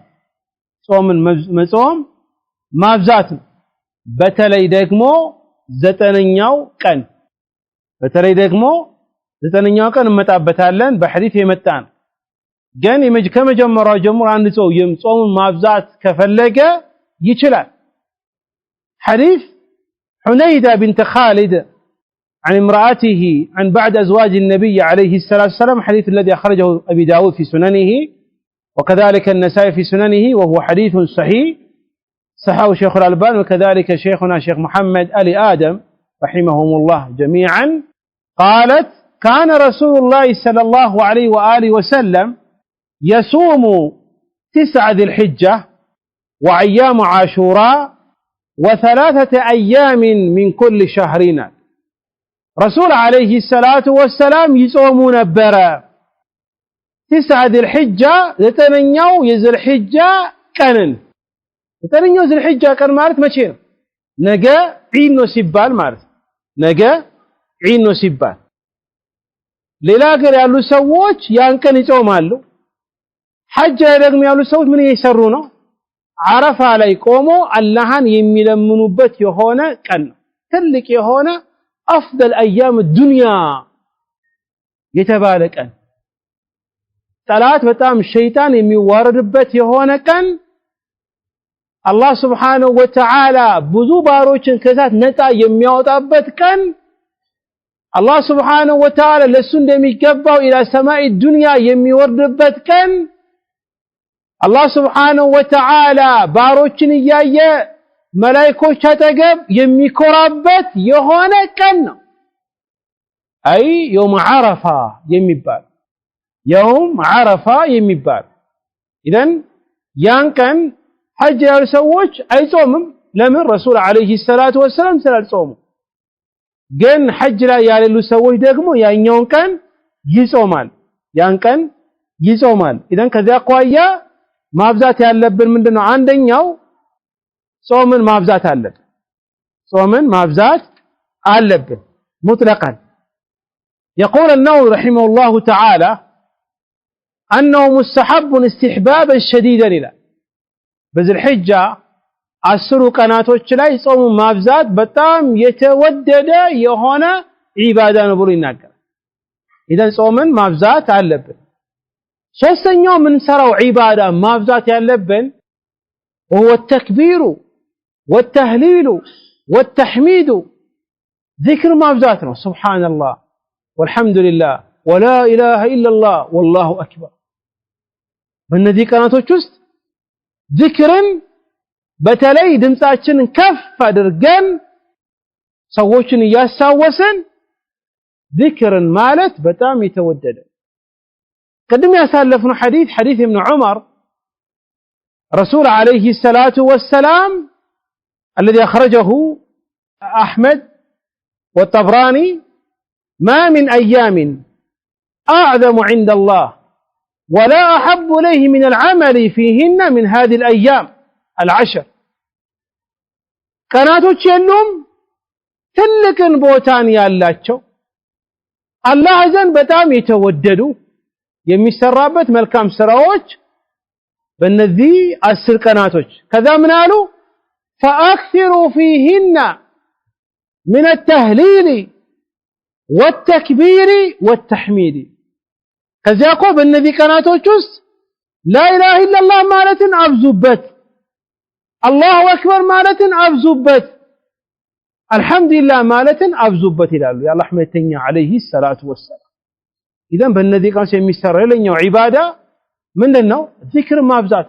ጾምን መጾም ማብዛት በተለይ ደግሞ ዘጠነኛው ቀን ቀን እንመጣበታለን በሐዲስ የመጣን ግን ከመጀመሪያው ጀምሮ አንድ ሰው ጾምን ማብዛት ከፈለገ ይችላል حديث حنيدة بنت خالد عن امرأته عن بعد أزواج النبي عليه الصلاة والسلام حديث الذي أخرجه أبي داود في سننه وكذلك النسائي في سننه وهو حديث صحيح صححه شيخ الألباني وكذلك شيخنا شيخ محمد آل آدم رحمهم الله جميعا قالت كان رسول الله صلى الله عليه وآله وسلم يصوم 9 ذي الحجة وأيام عاشوراء و3 أيام من كل شهرين رسول عليه الصلاة والسلام يصومون برا 9 ذي الحجة لتنيو يزل الحجة كانن لتنيو يزل الحجة كان مارت ماشي نجا عينو سيبال مارت نجا عينو سيبال ሌላ ሀገር ያሉ ሰዎች ያን ቀን ይጾማሉ ሐጅ ላይ ደግሞ ያሉ ሰዎች ምን እየሰሩ ነው አረፋ ላይ ቆሞ አላህን የሚለምኑበት የሆነ ቀን ትልቅ የሆነ أفضل أيام الدنيا يتبالك أن طلعت بتام الشيطان يميواردበት የሆነ ቀን الله سبحانه وتعالى ብዙ ባሮችን ከዛት ነጣ የሚያወጣበት ቀን الله سبحانه وتعالى ለሱ እንደሚገባው إلى سماء الدنيا የሚወርድበት ቀን الله سبحانه وتعالى ባሮችን እያየ መላእክቶች አጠገብ የሚኮራበት የሆነ ቀን ነው አይ يوم عرفة የሚባል يوم عرفة የሚባል ኢደን ያን ቀን ሐጅ ያሉ ሰዎች አይጾምም ለምን ረሱል አለይሂ ሰላቱ ወሰለም ስላልጾሙ ግን ሐጅ ላይ ያሉ ሰዎች ደግሞ ያኛውን ቀን ይጾማል ያን ቀን ይጾማል ኢደን ከዚያ አኳያ ማብዛት ያለብን ምንድነው አንደኛው ጾምን ማብዛት አለብን مطلقا يقول النووي رحمه الله تعالى أنه مستحب استحبابا شديدا إلى በዚል ሒጃ 10 ቀናቶች ላይ ጾም ማብዛት በጣም የተወደደ የሆነ ዒባዳ ነው ብሎ ይናገራል። ኢዘን ጾምን ማብዛት አለብን። ሶስተኛው ምን ሰራው ዒባዳ ማብዛት ያለብን وهو التكبير والتهليل والتحميد ذكر ማብዛት ነው። سبحان الله والحمد لله ولا اله الا الله والله اكبر በእነዚህ ቀናቶች ውስጥ ዚክርን በተለይ ድምጻችንን ከፍ አድርገን ሰዎችን ያሳወሰን ذكرن ማለት በጣም የተወደደ قدم ያሳለፍነው حديث ابن عمر رسول عليه الصلاة والسلام الذي أخرجه أحمد والطبراني ما من أيام أعظم عند الله ولا أحب إليه من العمل فيهن من هذه الأيام 10 ቀናቶች የሉም ትልቅን ቦታን ያላቸው አላህ ዘንድ በጣም የተወደዱ የሚሰራበት መልካም ስራዎች በእነዚህ 10 ቀናቶች ከዛ ምን አሉ فأكثروا فيهن من التهليل والتكبير والتحميد ከዛ እኮ በእነዚህ ቀናቶች ውስጥ لا إله إلا الله ማለትን አብዙበት الله أكبر ማለትን አብዙበት الحمد لله ማለትን አብዙበት ይላሉ የአላህ መልእክተኛ عليه الصلاة والسلام إذن በእነዚህ ቀናቶች የሚሰራ ለኛው ዒባዳ ምንድነው ذكر ማብዛት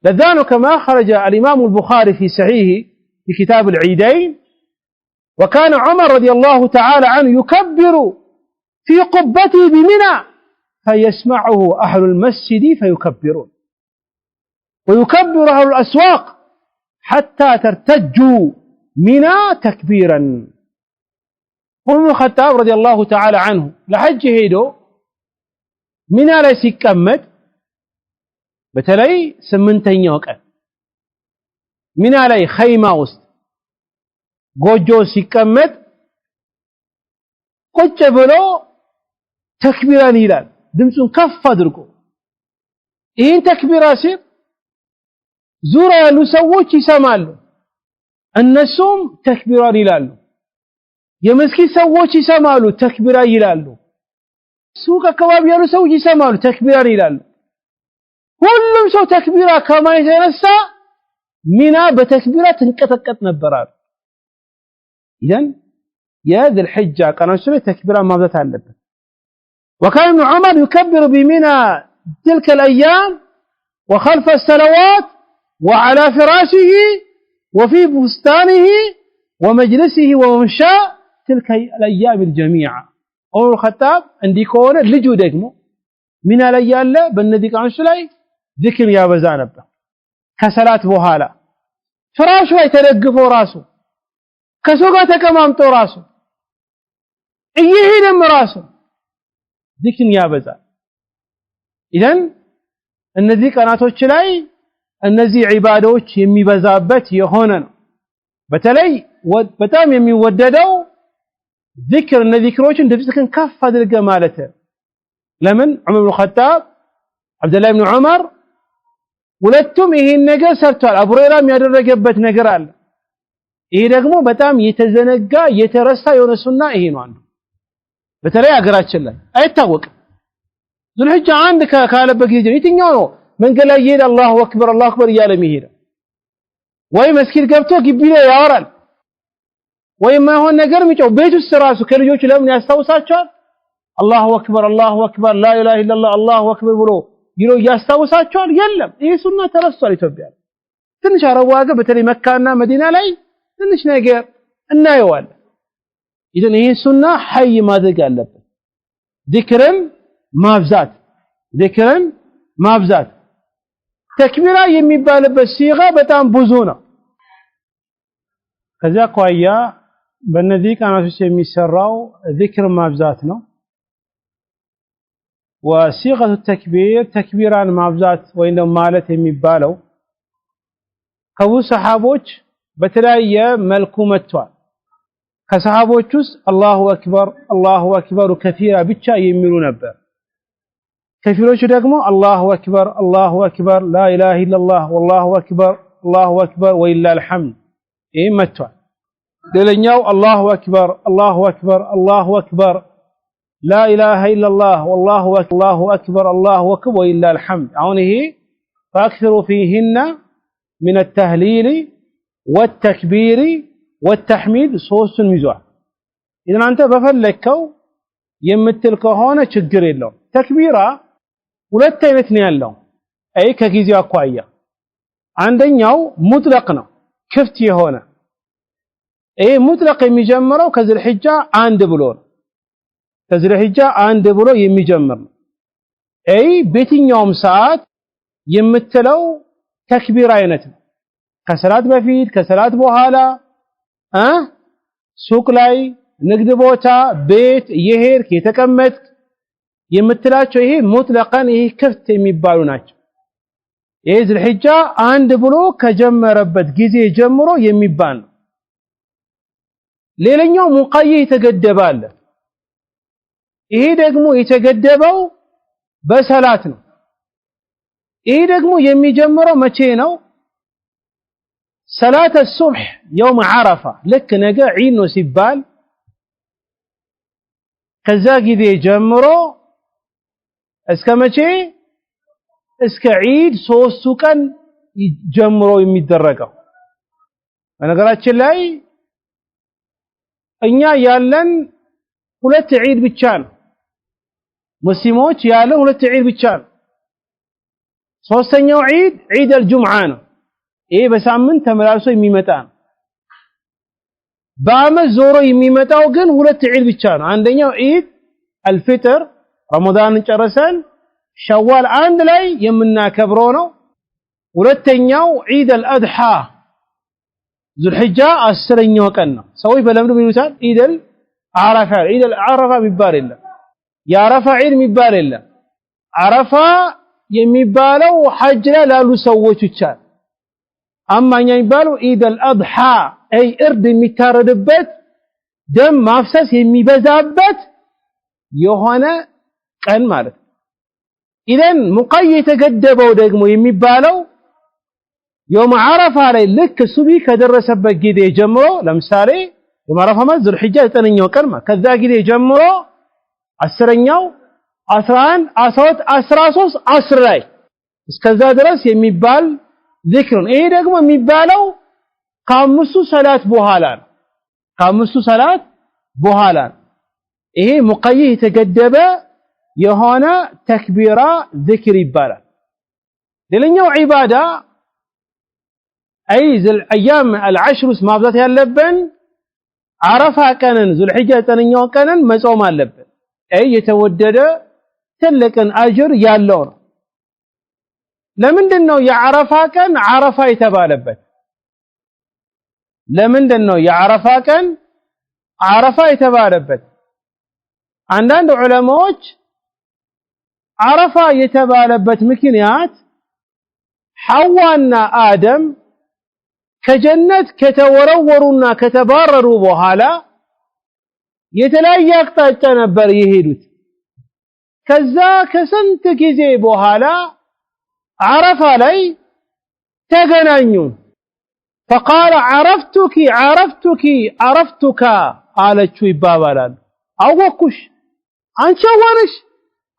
لذلك كما خرج الإمام البخاري في صحيحه في كتاب العيدين وكان عمر رضي الله تعالى عنه يكبر في قبته بمنى فيسمعه أهل المسجد فيكبرون ويكبر أهل الأسواق حتى ترتج منى تكبيرا عمر بن الخطاب رضي الله تعالى عنه لحج هيدو منى ላይ ሲቀመጥ በተለይ 8ኛው ቀን ሚና ላይ ኸይማ ውስጥ ጎጆ ሲቀመጥ ቁጭ ብሎ ተክቢራን ይላል ድምጹን ከፍ አድርጎ ይህን ተክቢራ ሲል ዙሪያ ያሉ ሰዎች ይሰማሉ እነሱም ተክቢራን ይላሉ የመስጊድ ሰዎች ይሰማሉ ተክቢራ ይላሉ ሱቅ አካባቢ ያሉ ሰዎች ይሰማሉ ተክቢራን ይላሉ ሁሉም ሰው ተክቢራ ከማየት የተነሳ ሚና በተክቢራ ትንቀጠቀጥ ነበራል إذن يا ذي الحجة قناة سنة تكبيرا مابذات አለበት وكان ابن عمر يكبر بمنى تلك الأيام وخلف الصلوات وعلى فراشه وفي بستانه ومجلسه وممشاه تلك الأيام الجميعة عمر الخطاب عندي كونه ልጁ ደግሞ ሚና ላይ ያለ በእነዚህ ቀኖች ላይ ذكر ያበዛ ነበር ከሰላት በኋላ ፍራሹ ላይ ተደግፎ ራሱ ከሰው ጋር ተቀማምጦ ራሱ እየሄደም ራሱ ذكر ያበዛ ኢዘን እነዚህ ቀናቶች ላይ እነዚህ ዒባዳዎች የሚበዛበት የሆነ ነው በተለይ በጣም የሚወደደው ذكر እነዚህ ዚክሮችን ድምጽህን ከፍ አድርገህ ማለት ለምን ዑመር ኢብኑ ኸጣብ አብዱላህ ኢብኑ ዑመር ሁለቱም ይሄን ነገር ሰርቷል አቡ ሁረይራም ያደረገበት ነገር አለ ይሄ ደግሞ በጣም የተዘነጋ የተረሳ የሆነ ሱና ይሄ ነው አንዱ በተለይ ሀገራችን ላይ አይታወቅም ዙልሂጃ አንድ ካለበት ጊዜ የትኛው ነው መንገድ ላይ ይሄድ አላሁ አክበር እያለ የሚሄድ ወይ መስጊድ ገብቶ ግቢ ላይ ያወራል ወይ ማይሆን ነገር የሚጮህ ቤት ውስጥ ራሱ ከልጆቹ ለምን ያስታውሳቸዋል አላሁ አክበር ላ ኢላሃ ኢላላህ አላሁ አክበር ብሎ ይሎ ያስታውሳቸዋል የለም ይሄ ሱና ተረስቷል ኢትዮጵያ ትንሽ አረቡ ሀገር በተለይ መካና መዲና ላይ ትንሽ ነገር እናየዋለን ኢዘን ይሄ ሱና ሐይ ማድረግ አለበት ዚክርን ማብዛት ተክቢራ የሚባልበት ሲጋ በጣም ብዙ ነው ከዛ ቋያ በእነዚህ ቀናቶች የሚሰራው ዚክር ማብዛት ነው وصيغه التكبير تكبيرا ማብዛት ወይም ማለት የሚባለው ከብዙ ሰሃቦች በተለያየ መልኩ መጥቷል ከሰሃቦች ውስጥ አላሁ አክበር ከቲራ ብቻ የሚሉ ነበር ከፊሎቹ ደግሞ አላሁ አክበር ላ ኢላሃ ኢላላህ ወላሁ አክበር ወሊላሂል ሐምድ ይሄ መጥቷል። ሌላኛው አላሁ አክበር ላ ኢላሃ ኢላላህ ወላሁ አክበር ወሊላሂል ሐምድ። አሁን ይሄ فاكثروا فيهن من التهليل والتكبير والتحميد ሶስቱን ይዟል። ኢዘን አንተ በፈለከው የምትል ከሆነ ችግር የለውም። ተክቢራ ሁለት አይነት ነው ያለው። አይ ከጊዜው አኳያ አንደኛው ሙጥለቅ ነው ክፍት የሆነ ይሄ ሙጥለቅ የሚጀምረው ከዝልሂጃ አንድ ብሎ ነው። ከዝልሂጃ አንድ ብሎ የሚጀምር ነው። አይ በየትኛውም ሰዓት የምትለው ተክቢራ አይነት ነው። ከሰላት በፊት ከሰላት በኋላ ሱቅ ላይ ንግድ ቦታ ቤት የሄድክ የተቀመጥክ የምትላቸው ይሄ ሙጥለቀን ይሄ ክፍት የሚባሉ ናቸው። ይሄ ዝልሂጃ አንድ ብሎ ከጀመረበት ጊዜ ጀምሮ የሚባል ነው። ሌላኛው ሙቀይድ የተገደበ አለ። ይሄ ደግሞ የተገደበው በሰላት ነው። ይሄ ደግሞ የሚጀምረው መቼ ነው? ሰላተ ሱብህ የውም ዓረፋ ልክ ነገ ዒድ ነው ሲባል ከዛ ጊዜ ጀምሮ እስከ መቼ? እስከ ዒድ ሶስቱ ቀን ጀምሮ የሚደረገው። በነገራችን ላይ እኛ ያለን ሁለት ዒድ ብቻ ነው። ሙስሊሞች ያለን ሁለት ዒድ ብቻ ነው። ሶስተኛው ዒድ ዒድ አልጁምዓ ነው። ይሄ በሳምንት ተመላልሶ የሚመጣ ነው። በአመት ዞሮ የሚመጣው ግን ሁለት ዒድ ብቻ ነው። አንደኛው ዒድ አልፍጥር ረመዳንን ጨርሰን ሸዋል አንድ ላይ የምናከብረው ነው። ሁለተኛው ዒድ አልአድሓ ዙልሂጃ 10ኛው ቀን ነው። ሰዎች በለምዱ ይሉታል ዒድ አልዓረፋ። ዒድ አልዓረፋ የሚባል የለም። የአረፋ ዒድ የሚባል የለም። አረፋ የሚባለው ሐጅ ላይ ላሉ ሰዎች ብቻ። አማኛ የሚባለው ዒድ አልአድሓ አይ እርድ የሚታረድበት ደም ማፍሰስ የሚበዛበት የሆነ ቀን ማለት ነው። ኢዘን ሙቀይድ የተገደበው ደግሞ የሚባለው የውም ዓረፋ ላይ ልክ ሱቢ ከደረሰበት ጊዜ ጀምሮ ለምሳሌ የውም ዓረፋ ማለት ዙልሂጃ 9ኛው ቀን ማለት ከዛ ጊዜ ጀምሮ 10ኛው 11 12 13 10 ላይ እስከዛ ድረስ የሚባል ዚክር ነው። ይሄ ደግሞ የሚባለው ከአምስቱ ሰላት በኋላ ነው። ከአምስቱ ሰላት በኋላ ነው። ይሄ ሙቀይድ የተገደበ የሆነ ተክቢራ ዚክር ይባላል። ሌላኛው ዒባዳ አይ አያም አልዓሽር ውስጥ ማብዛት ያለብን ዓረፋ ቀንን ዙልሂጃ 9ኛው ቀንን መጾም አለብን። አይ የተወደደ ትልቅን አጅር ያለው ነው። ለምንድነው የዓረፋ ቀን ዓረፋ የተባለበት? ለምንድነው የዓረፋ ቀን ዓረፋ የተባለበት? አንዳንድ ዑለማዎች ዓረፋ የተባለበት ምክንያት ሐዋና አደም ከጀነት ከተወረወሩና ከተባረሩ በኋላ የተለያየ አቅጣጫ ነበር የሄዱት። ከዛ ከስንት ጊዜ በኋላ ዓረፋ ላይ ተገናኙ። فقال عرفتك አለችው ይባባላል። አወኩሽ አንቺ ወርሽ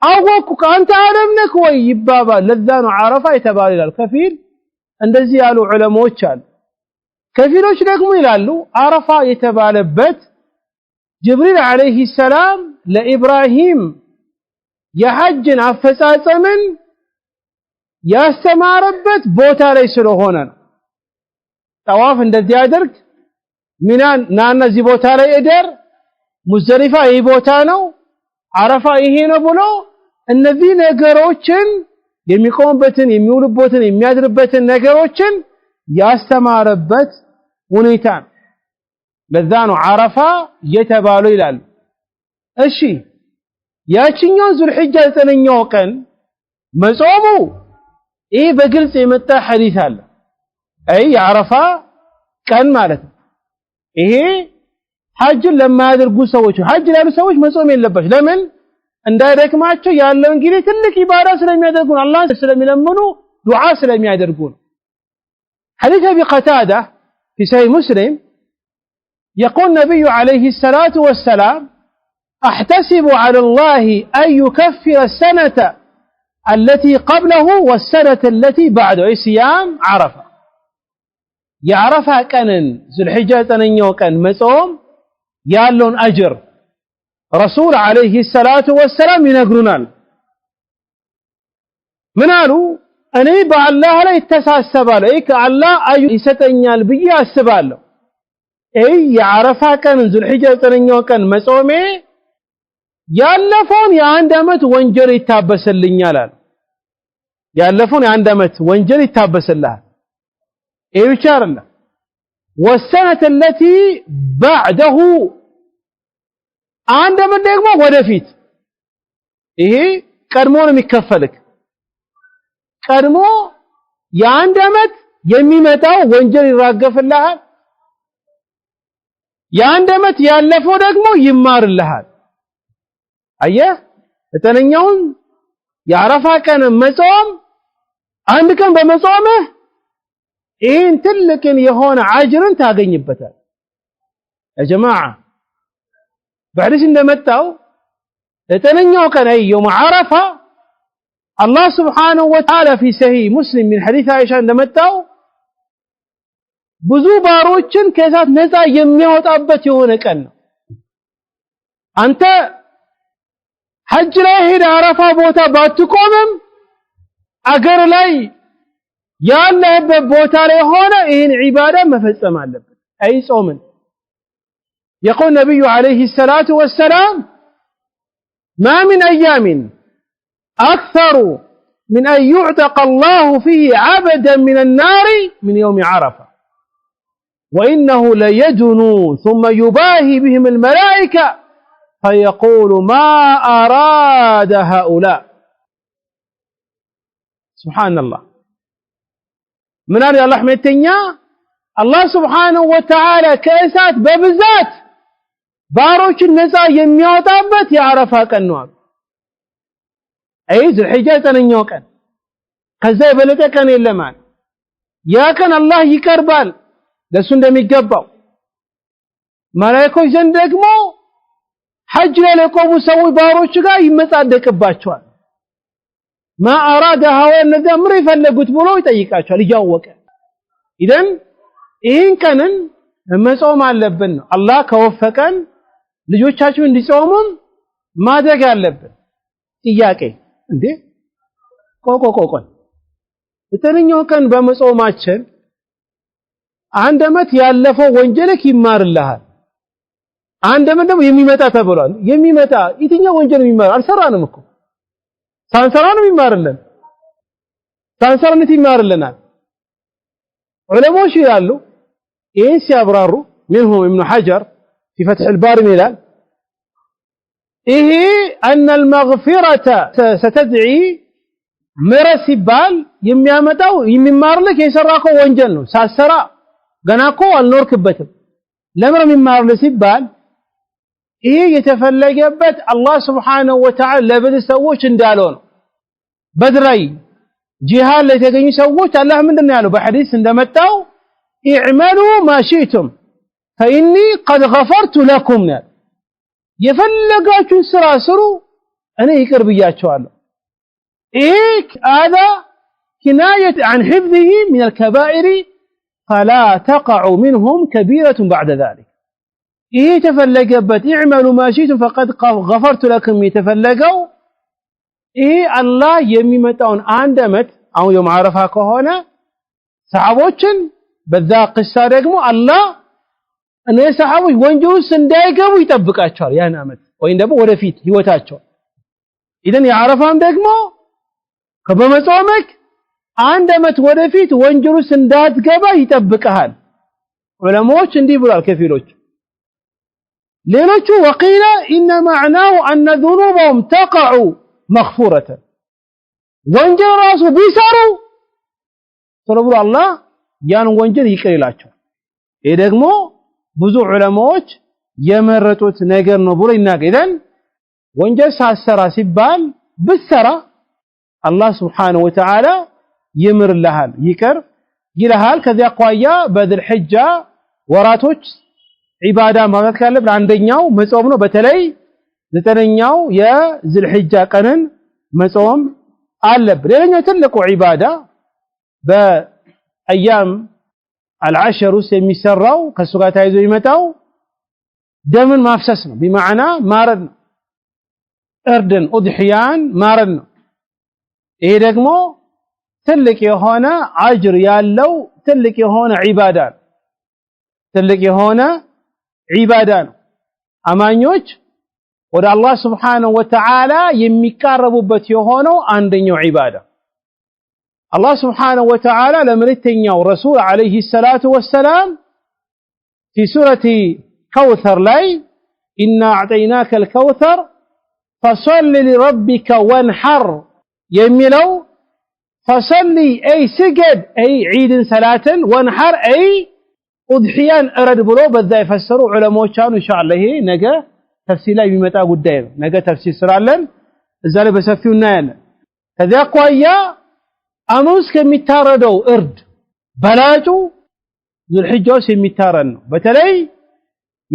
አወኩክ አንተ አደም ነህ ወይ ይባባል። ለዛ ነው ዓረፋ የተባለ ይላል። ከፊል እንደዚህ ያሉ ዑለማዎች አሉ። ከፊሎች ደግሞ ይላሉ ዓረፋ የተባለበት ጅብሪል አለይሂ ሰላም ለኢብራሂም የሐጅን አፈጻጸምን ያስተማረበት ቦታ ላይ ስለሆነ ነው። ጠዋፍ እንደዚህ አድርግ፣ ሚናን ናና እዚህ ቦታ ላይ እደር፣ ሙዝደሊፋ ይህ ቦታ ነው፣ ዓረፋ ይሄ ነው ብሎ እነዚህ ነገሮችን የሚቆምበትን የሚውልበትን የሚያድርበትን ነገሮችን ያስተማረበት ሁኔታ ነው። ለዛ ነው ዓረፋ የተባለው ይላሉ። እሺ ያቺኛው ዙልሂጃ 9ኛው ቀን መጾሙ ይህ በግልጽ የመጣ ሐዲስ አለ። አይ የዓረፋ ቀን ማለት ነው። ይሄ ሐጅን ለማያደርጉ ሰዎች ሐጅ ላሉ ሰዎች መጾም የለባቸው። ለምን? እንዳይደክማቸው ያለውን ጊዜ ትልቅ ኢባዳ ስለሚያደርጉ አላህ ስለሚለምኑ ዱዓ ስለሚያደርጉ حديث أبي قتادة في صحيح مسلم يقول النبي عليه الصلاة والسلام أحتسب على الله أن يكفر السنة التي قبله والسنة التي بعده أي صيام عرفة يعرفها كان ذو الحجة تنيو كان مصوم يالون أجر رسول عليه الصلاة والسلام ينقرنا من قالوا أنا بالله لا يتساسبال أي كالله أي يستنيال بي أسبال أي يعرفها كان ذو الحجة تنيو كان مصومي ያለፈውን የአንድ አመት ወንጀል ይታበስልኛል ያለፈውን የአንድ አመት ወንጀል ይታበስልሃል ይቻላል والسنه التي بعده አንድ አመት ደግሞ ወደፊት ይሄ ቀድሞ ነው የሚከፈልክ ቀድሞ የአንድ አመት የሚመጣው ወንጀል ይራገፍልሃል የአንድ አመት ያለፈው ደግሞ ይማርልሃል አየህ እተነኛውን ያረፋ ቀን መጾም አንድ ቀን በመጾምህ ይህን ትልቅን የሆነ አጅርን ታገኝበታል يا جماعه بعدش እንደመጣው እተነኛው ቀን يوم عرفه الله سبحانه وتعالى في صحيح مسلم من حديث عائشه እንደመጣው ብዙ ባሮችን ከእሳት ነፃ የሚያወጣበት የሆነ ቀን ነው አንተ حج ላይ ሄደ አረፋ ቦታ ባትቆምም አገር ላይ ያለህበት ቦታ ላይ ሆነ ይህን ዒባዳ መፈጸም አለበት አይጾምን يقول النبي عليه الصلاة والسلام ما من أيام أكثر من أن يعتق الله فيه عبدا من النار من يوم عرفة وإنه ليدنو ثم يباهي بهم الملائكة فيقول ما أراد هؤلاء سبحان الله من هذا الله حميتنيا الله سبحانه وتعالى كأسات ببزات باروش النساء يميوتابت يعرفها كالنواب أي ذو الحجة تنينيو كان كذا بلده كان إلمان يا كان الله يكربال لسن دم يقبو ملايكو زندق مو حج لكم سوي باروش ጋር ይመጻደቅባቸዋል ما أراد هؤلاء النذمر يفلقوا ብሎ ይጠይቃቸዋል እያወቀ ኢደን ይህን ቀንን መጾም አለብን አላህ ከወፈቀን ልጆቻችን እንዲጾሙም ማድረግ አለብን ጥያቄ እንዴ ቆቆቆቆ እተነኛው ቀን በመጾማችን አንድ አመት ያለፈው ወንጀልክ ይማርልሃል አንድ አመት ደግሞ የሚመጣ ተብሏል የሚመጣ የትኛው ወንጀል የሚማር አልሰራንም እኮ ሳንሰራ ነው የሚማርልን ሳንሰራነት ይማርልናል ዑለሞች ይላሉ ይህን ሲያብራሩ منهم ابن حجر في فتح الباري ميلان إيه أن المغفرة ستدعي مرسبال يميامتاو يميمار لك يسراكو وانجلنو ساسرا غناكو النور كبتم لمر يميمار لسبال إيه يتفلقبت الله سبحانه وتعالى لبد سووش اندالون بدري جهال لتغني سووش الله من دنيالو بحديث اندمتاو اعملوا ما شئتم فإني قد غفرت لكم يفلقاكم سراسروا أنا يقرب إياكم إيك هذا كناية عن حفظه من الكبائر فلا تقع منهم كبيرة بعد ذلك إيه تفلقبت اعملوا ما شئتم فقد غفرت لكم يتفلقوا إيه الله يميمتون عندمت أو يوم عرفها كهونا صحابوچن بذا قصة رقمو الله أن يسحبوا وانجوس እንዳይገቡ ይጠብቃቸዋል ያን አመት ወይም ደግሞ ወደፊት ህይወታቸው ኢደን ያረፋም ደግሞ ከበመጾምክ አንድ አመት ወደፊት ወንጀሉስ እንዳትገባ ይጠብቃል ዑለሞች እንዲህ ብሏል ከፊሎች ሌሎቹ وقيل ان معناه ان ذنوبهم تقع مغفورة ወንጀል ራሱ ቢሰሩ ተረቡ አላህ ያን ወንጀል ይቅር ይላቸዋል ይሄ ደግሞ ብዙ ዑለማዎች የመረጡት ነገር ነው ብሎ ይናገራል ወንጀል ሳሰራ ሲባል ብትሰራ አላህ Subhanahu Wa Ta'ala ይምርልሃል ይቅር ይልሃል ከዚያ ቋያ በذل حجة ወራቶች ዒባዳ ማለት ካለብን አንደኛው መጾም ነው በተለይ ዘጠነኛው የذل حجة ቀንን መጾም አለብን ሌላኛው ትልቁ ዒባዳ በአያም العشر የሚሰራው ከሱ ጋር ታይዞ ይመጣው ደምን ማፍሰስ ነው بمعنى ማረድ ነው እርድን ኡድህያን ማረድ ነው ይሄ ደግሞ ትልቅ የሆነ አጅር ያለው ትልቅ የሆነ ዒባዳ ነው አማኞች ወደ አላህ Subhanahu Wa Ta'ala የሚቃረቡበት የሆነው አንደኛው ዒባዳ الله سبحانه وتعالى لمرتنياو رسول عليه الصلاة والسلام في سورة كوثر لاي إنا أعطيناك الكوثر فصل لربك وانحر يميلو فصلي أي سجد أي عيد صلاة وانحر أي أضحيان أرد بلو بذا يفسروا علماء كانوا إن شاء الله نجا تفسير لا بمتى قدام نجا تفسير سرالن الزال بسفيو نال كذا قوية አሙስ ከሚታረደው እርድ በላጩ ذو الحجة የሚታረድ ነው በተለይ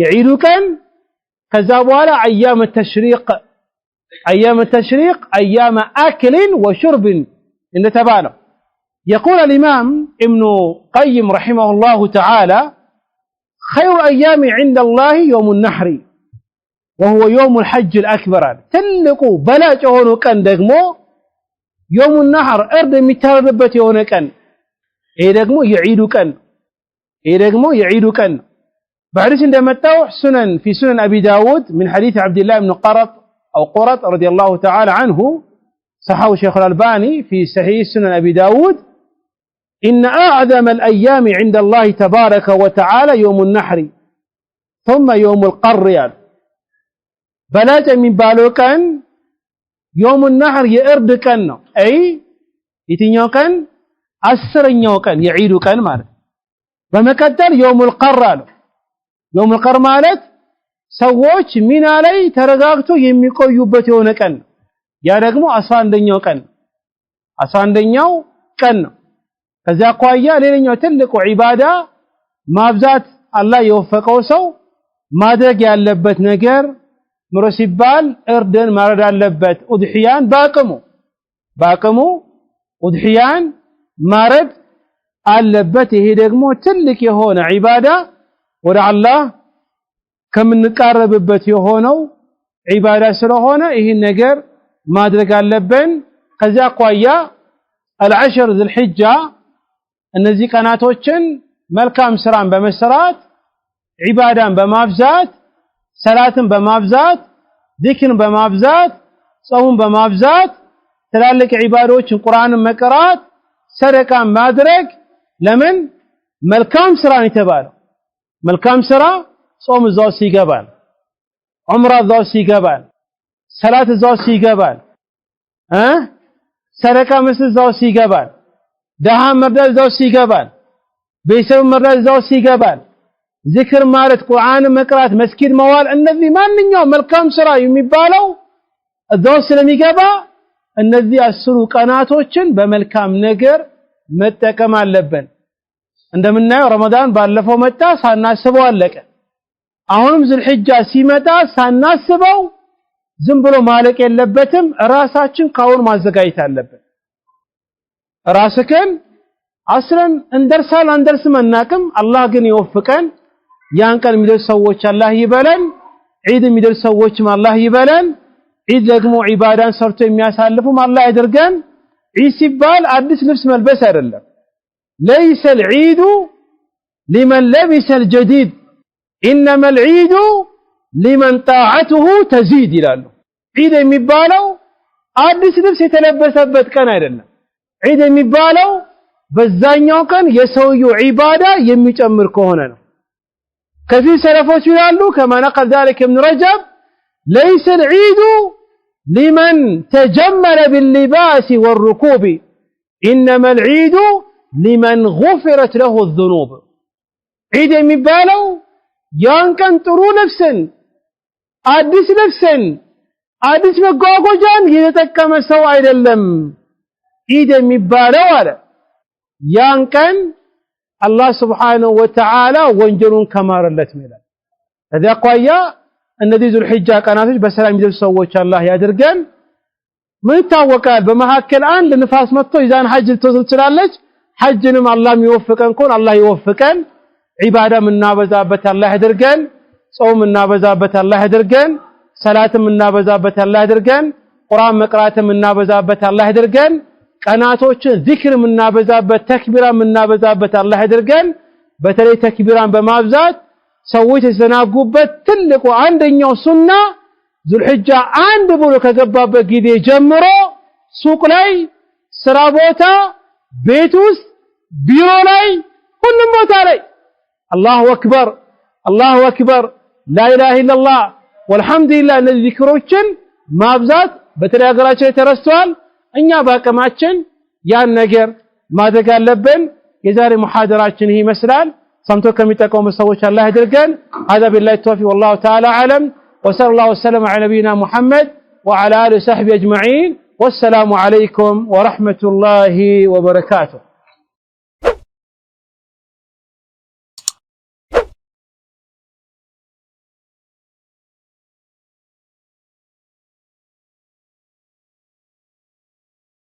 የዒዱ ቀን ከዛ በኋላ ايام التشريق ايام اكل وشرب እንደተባለው يقول الامام ابن قيم رحمه الله تعالى خير ايام عند الله يوم النحر وهو يوم الحج الاكبر ትልቁ በላጭ ሆኖ ቀን ደግሞ يوم النحر ارد የሚታረድበት የሆነ ቀን ይሄ ደግሞ የዒዱ ቀን بعدش እንደመጣው سنن في سنن ابي داود من حديث عبد الله بن قرط رضي الله تعالى عنه صححه شيخ الألباني في صحيح سنن ابي داود ان اعظم الايام عند الله تبارك وتعالى يوم النحر ثم يوم القر بلاج من بالوكان يوم النحر يرد كان اي يتنيو كان 10ኛው ቀን የዒዱ ቀን ማለት በመቀጠል يوم القر አለ يوم القر ማለት ሰዎች ሚና ላይ ተረጋግቶ የሚቆዩበት የሆነ ቀን ያ ደግሞ 11ኛው ቀን ነው ከዛ ቋያ ሌላኛው ትልቁ ዒባዳ ማብዛት አላህ የወፈቀው ሰው ማድረግ ያለበት ነገር ምሮ ሲባል እርድን ማረድ አለበት ኡድህያን ባቅሙ ኡድህያን ማረድ አለበት ይሄ ደግሞ ትልቅ የሆነ ዒባዳ ወደ አላህ ከምንቃረብበት የሆነው ዒባዳ ስለሆነ ይሄን ነገር ማድረግ አለብን ከዛ ቋያ العشر ذي الحجة እነዚህ ቀናቶችን መልካም ስራን በመስራት ዒባዳን በማብዛት ሰላትን በማብዛት ዚክርን በማብዛት ጾምን በማብዛት ትላልቅ ዒባዳዎችን ቁርአንን መቅራት ሰደቃን ማድረግ ለምን መልካም ስራን የተባለው መልካም ስራ ጾም እዛው ሲገባል ዑምራ እዛው ሲገባል ሰላት እዛው ሲገባል ሰደቃ መስጠት እዛው ሲገባል ደሃ መርዳት እዛው ሲገባል ቤተሰብ መርዳት እዛው ሲገባል ዚክር ማለት ቁርአን መቅራት መስጊድ መዋል እነዚህ ማንኛው መልካም ስራ የሚባለው እዛው ስለሚገባ እነዚህ 10 ቀናቶችን በመልካም ነገር መጠቀም አለብን እንደምናየው ረመዳን ባለፈው መጣ ሳናስበው አለቀ አሁንም ذل حجة ሲመጣ ሳናስበው ዝም ብሎ ማለቅ የለበትም ራሳችን ካሁን ማዘጋጀት አለብን ራስከን አስረን እንደርሳለን አናቅም አላህ ግን ይወፍቀን ያን ቀን የሚደርሱ ሰዎች አላህ ይበለን ዒድ የሚደርሱ ሰዎችም አላህ ይበለን ዒድ ደግሞ ዒባዳን ሰርቶ የሚያሳልፉም አላህ ያድርገን ዒድ ሲባል አዲስ ልብስ መልበስ አይደለም ليس العيد لمن لبس الجديد انما العيد لمن طاعته تزيد ይላሉ ዒድ የሚባለው አዲስ ልብስ የተለበሰበት ቀን አይደለም ዒድ የሚባለው በዛኛው ቀን የሰውየው ዒባዳ የሚጨምር ከሆነ ነው كثير سلفوች ይላሉ كما نقل ذلك ابن رجب ليس العيد لمن تجمل باللباس والركوب انما العيد لمن غفرت له الذنوب عيد የሚባለው ያን ቀን ጥሩ ነፍስን አዲስ ነፍስን አዲስ መጓጓዣን የተጠቀመ ሰው አይደለም ኢድ የሚባለው አለ ያን ቀን አላህ Subhanahu Wa Ta'ala ወንጀሉን ከማረለት ይላል ከዚያ አኳያ እነዚህ ዙልሂጃ ቀናቶች በሰላም ይደርሱ ሰዎች አላህ ያድርገን ምን ይታወቃል በመሐከል አንድ ንፋስ መጥቶ ይዛን ሐጅ ትወስላለች ሐጅንም አላህ ይወፍቀን ኮን አላህ ይወፍቀን ዒባዳ ምናበዛበት አላህ ያድርገን ጾም ምናበዛበት አላህ ያድርገን ሰላትም ምናበዛበት አላህ ያድርገን ቁርአን መቅራትም ምናበዛበት አላህ ያድርገን ቀናቶችን ዚክር ምናበዛበት ተክቢራ ምናበዛበት አላህ ያድርገን በተለይ ተክቢራን በማብዛት ሰዎች የተናጉበት ትልቁ አንደኛው ሱና ዙልሂጃ አንድ ብሎ ከገባበት ጊዜ ጀምሮ ሱቅ ላይ ስራ ቦታ ቤት ውስጥ ቢሮ ላይ ሁሉም ቦታ ላይ አላሁ አክበር ላ ኢላሃ ኢላላህ ወልሐምዱሊላህ እነዚህ ዚክሮችን ማብዛት በተለይ ሀገራችን ተረስተዋል እኛ በአቅማችን ያን ነገር ማድረግ አለብን የዛሬ ሙሐደራችን ይሄ ይመስላል ሰምቶ ከሚጠቀሙ ሰዎች አላህ ያድርገን هذا بالله التوفيق والله تعالى اعلم وصلى الله وسلم على نبينا محمد وعلى اله وصحبه اجمعين والسلام عليكم ورحمة الله وبركاته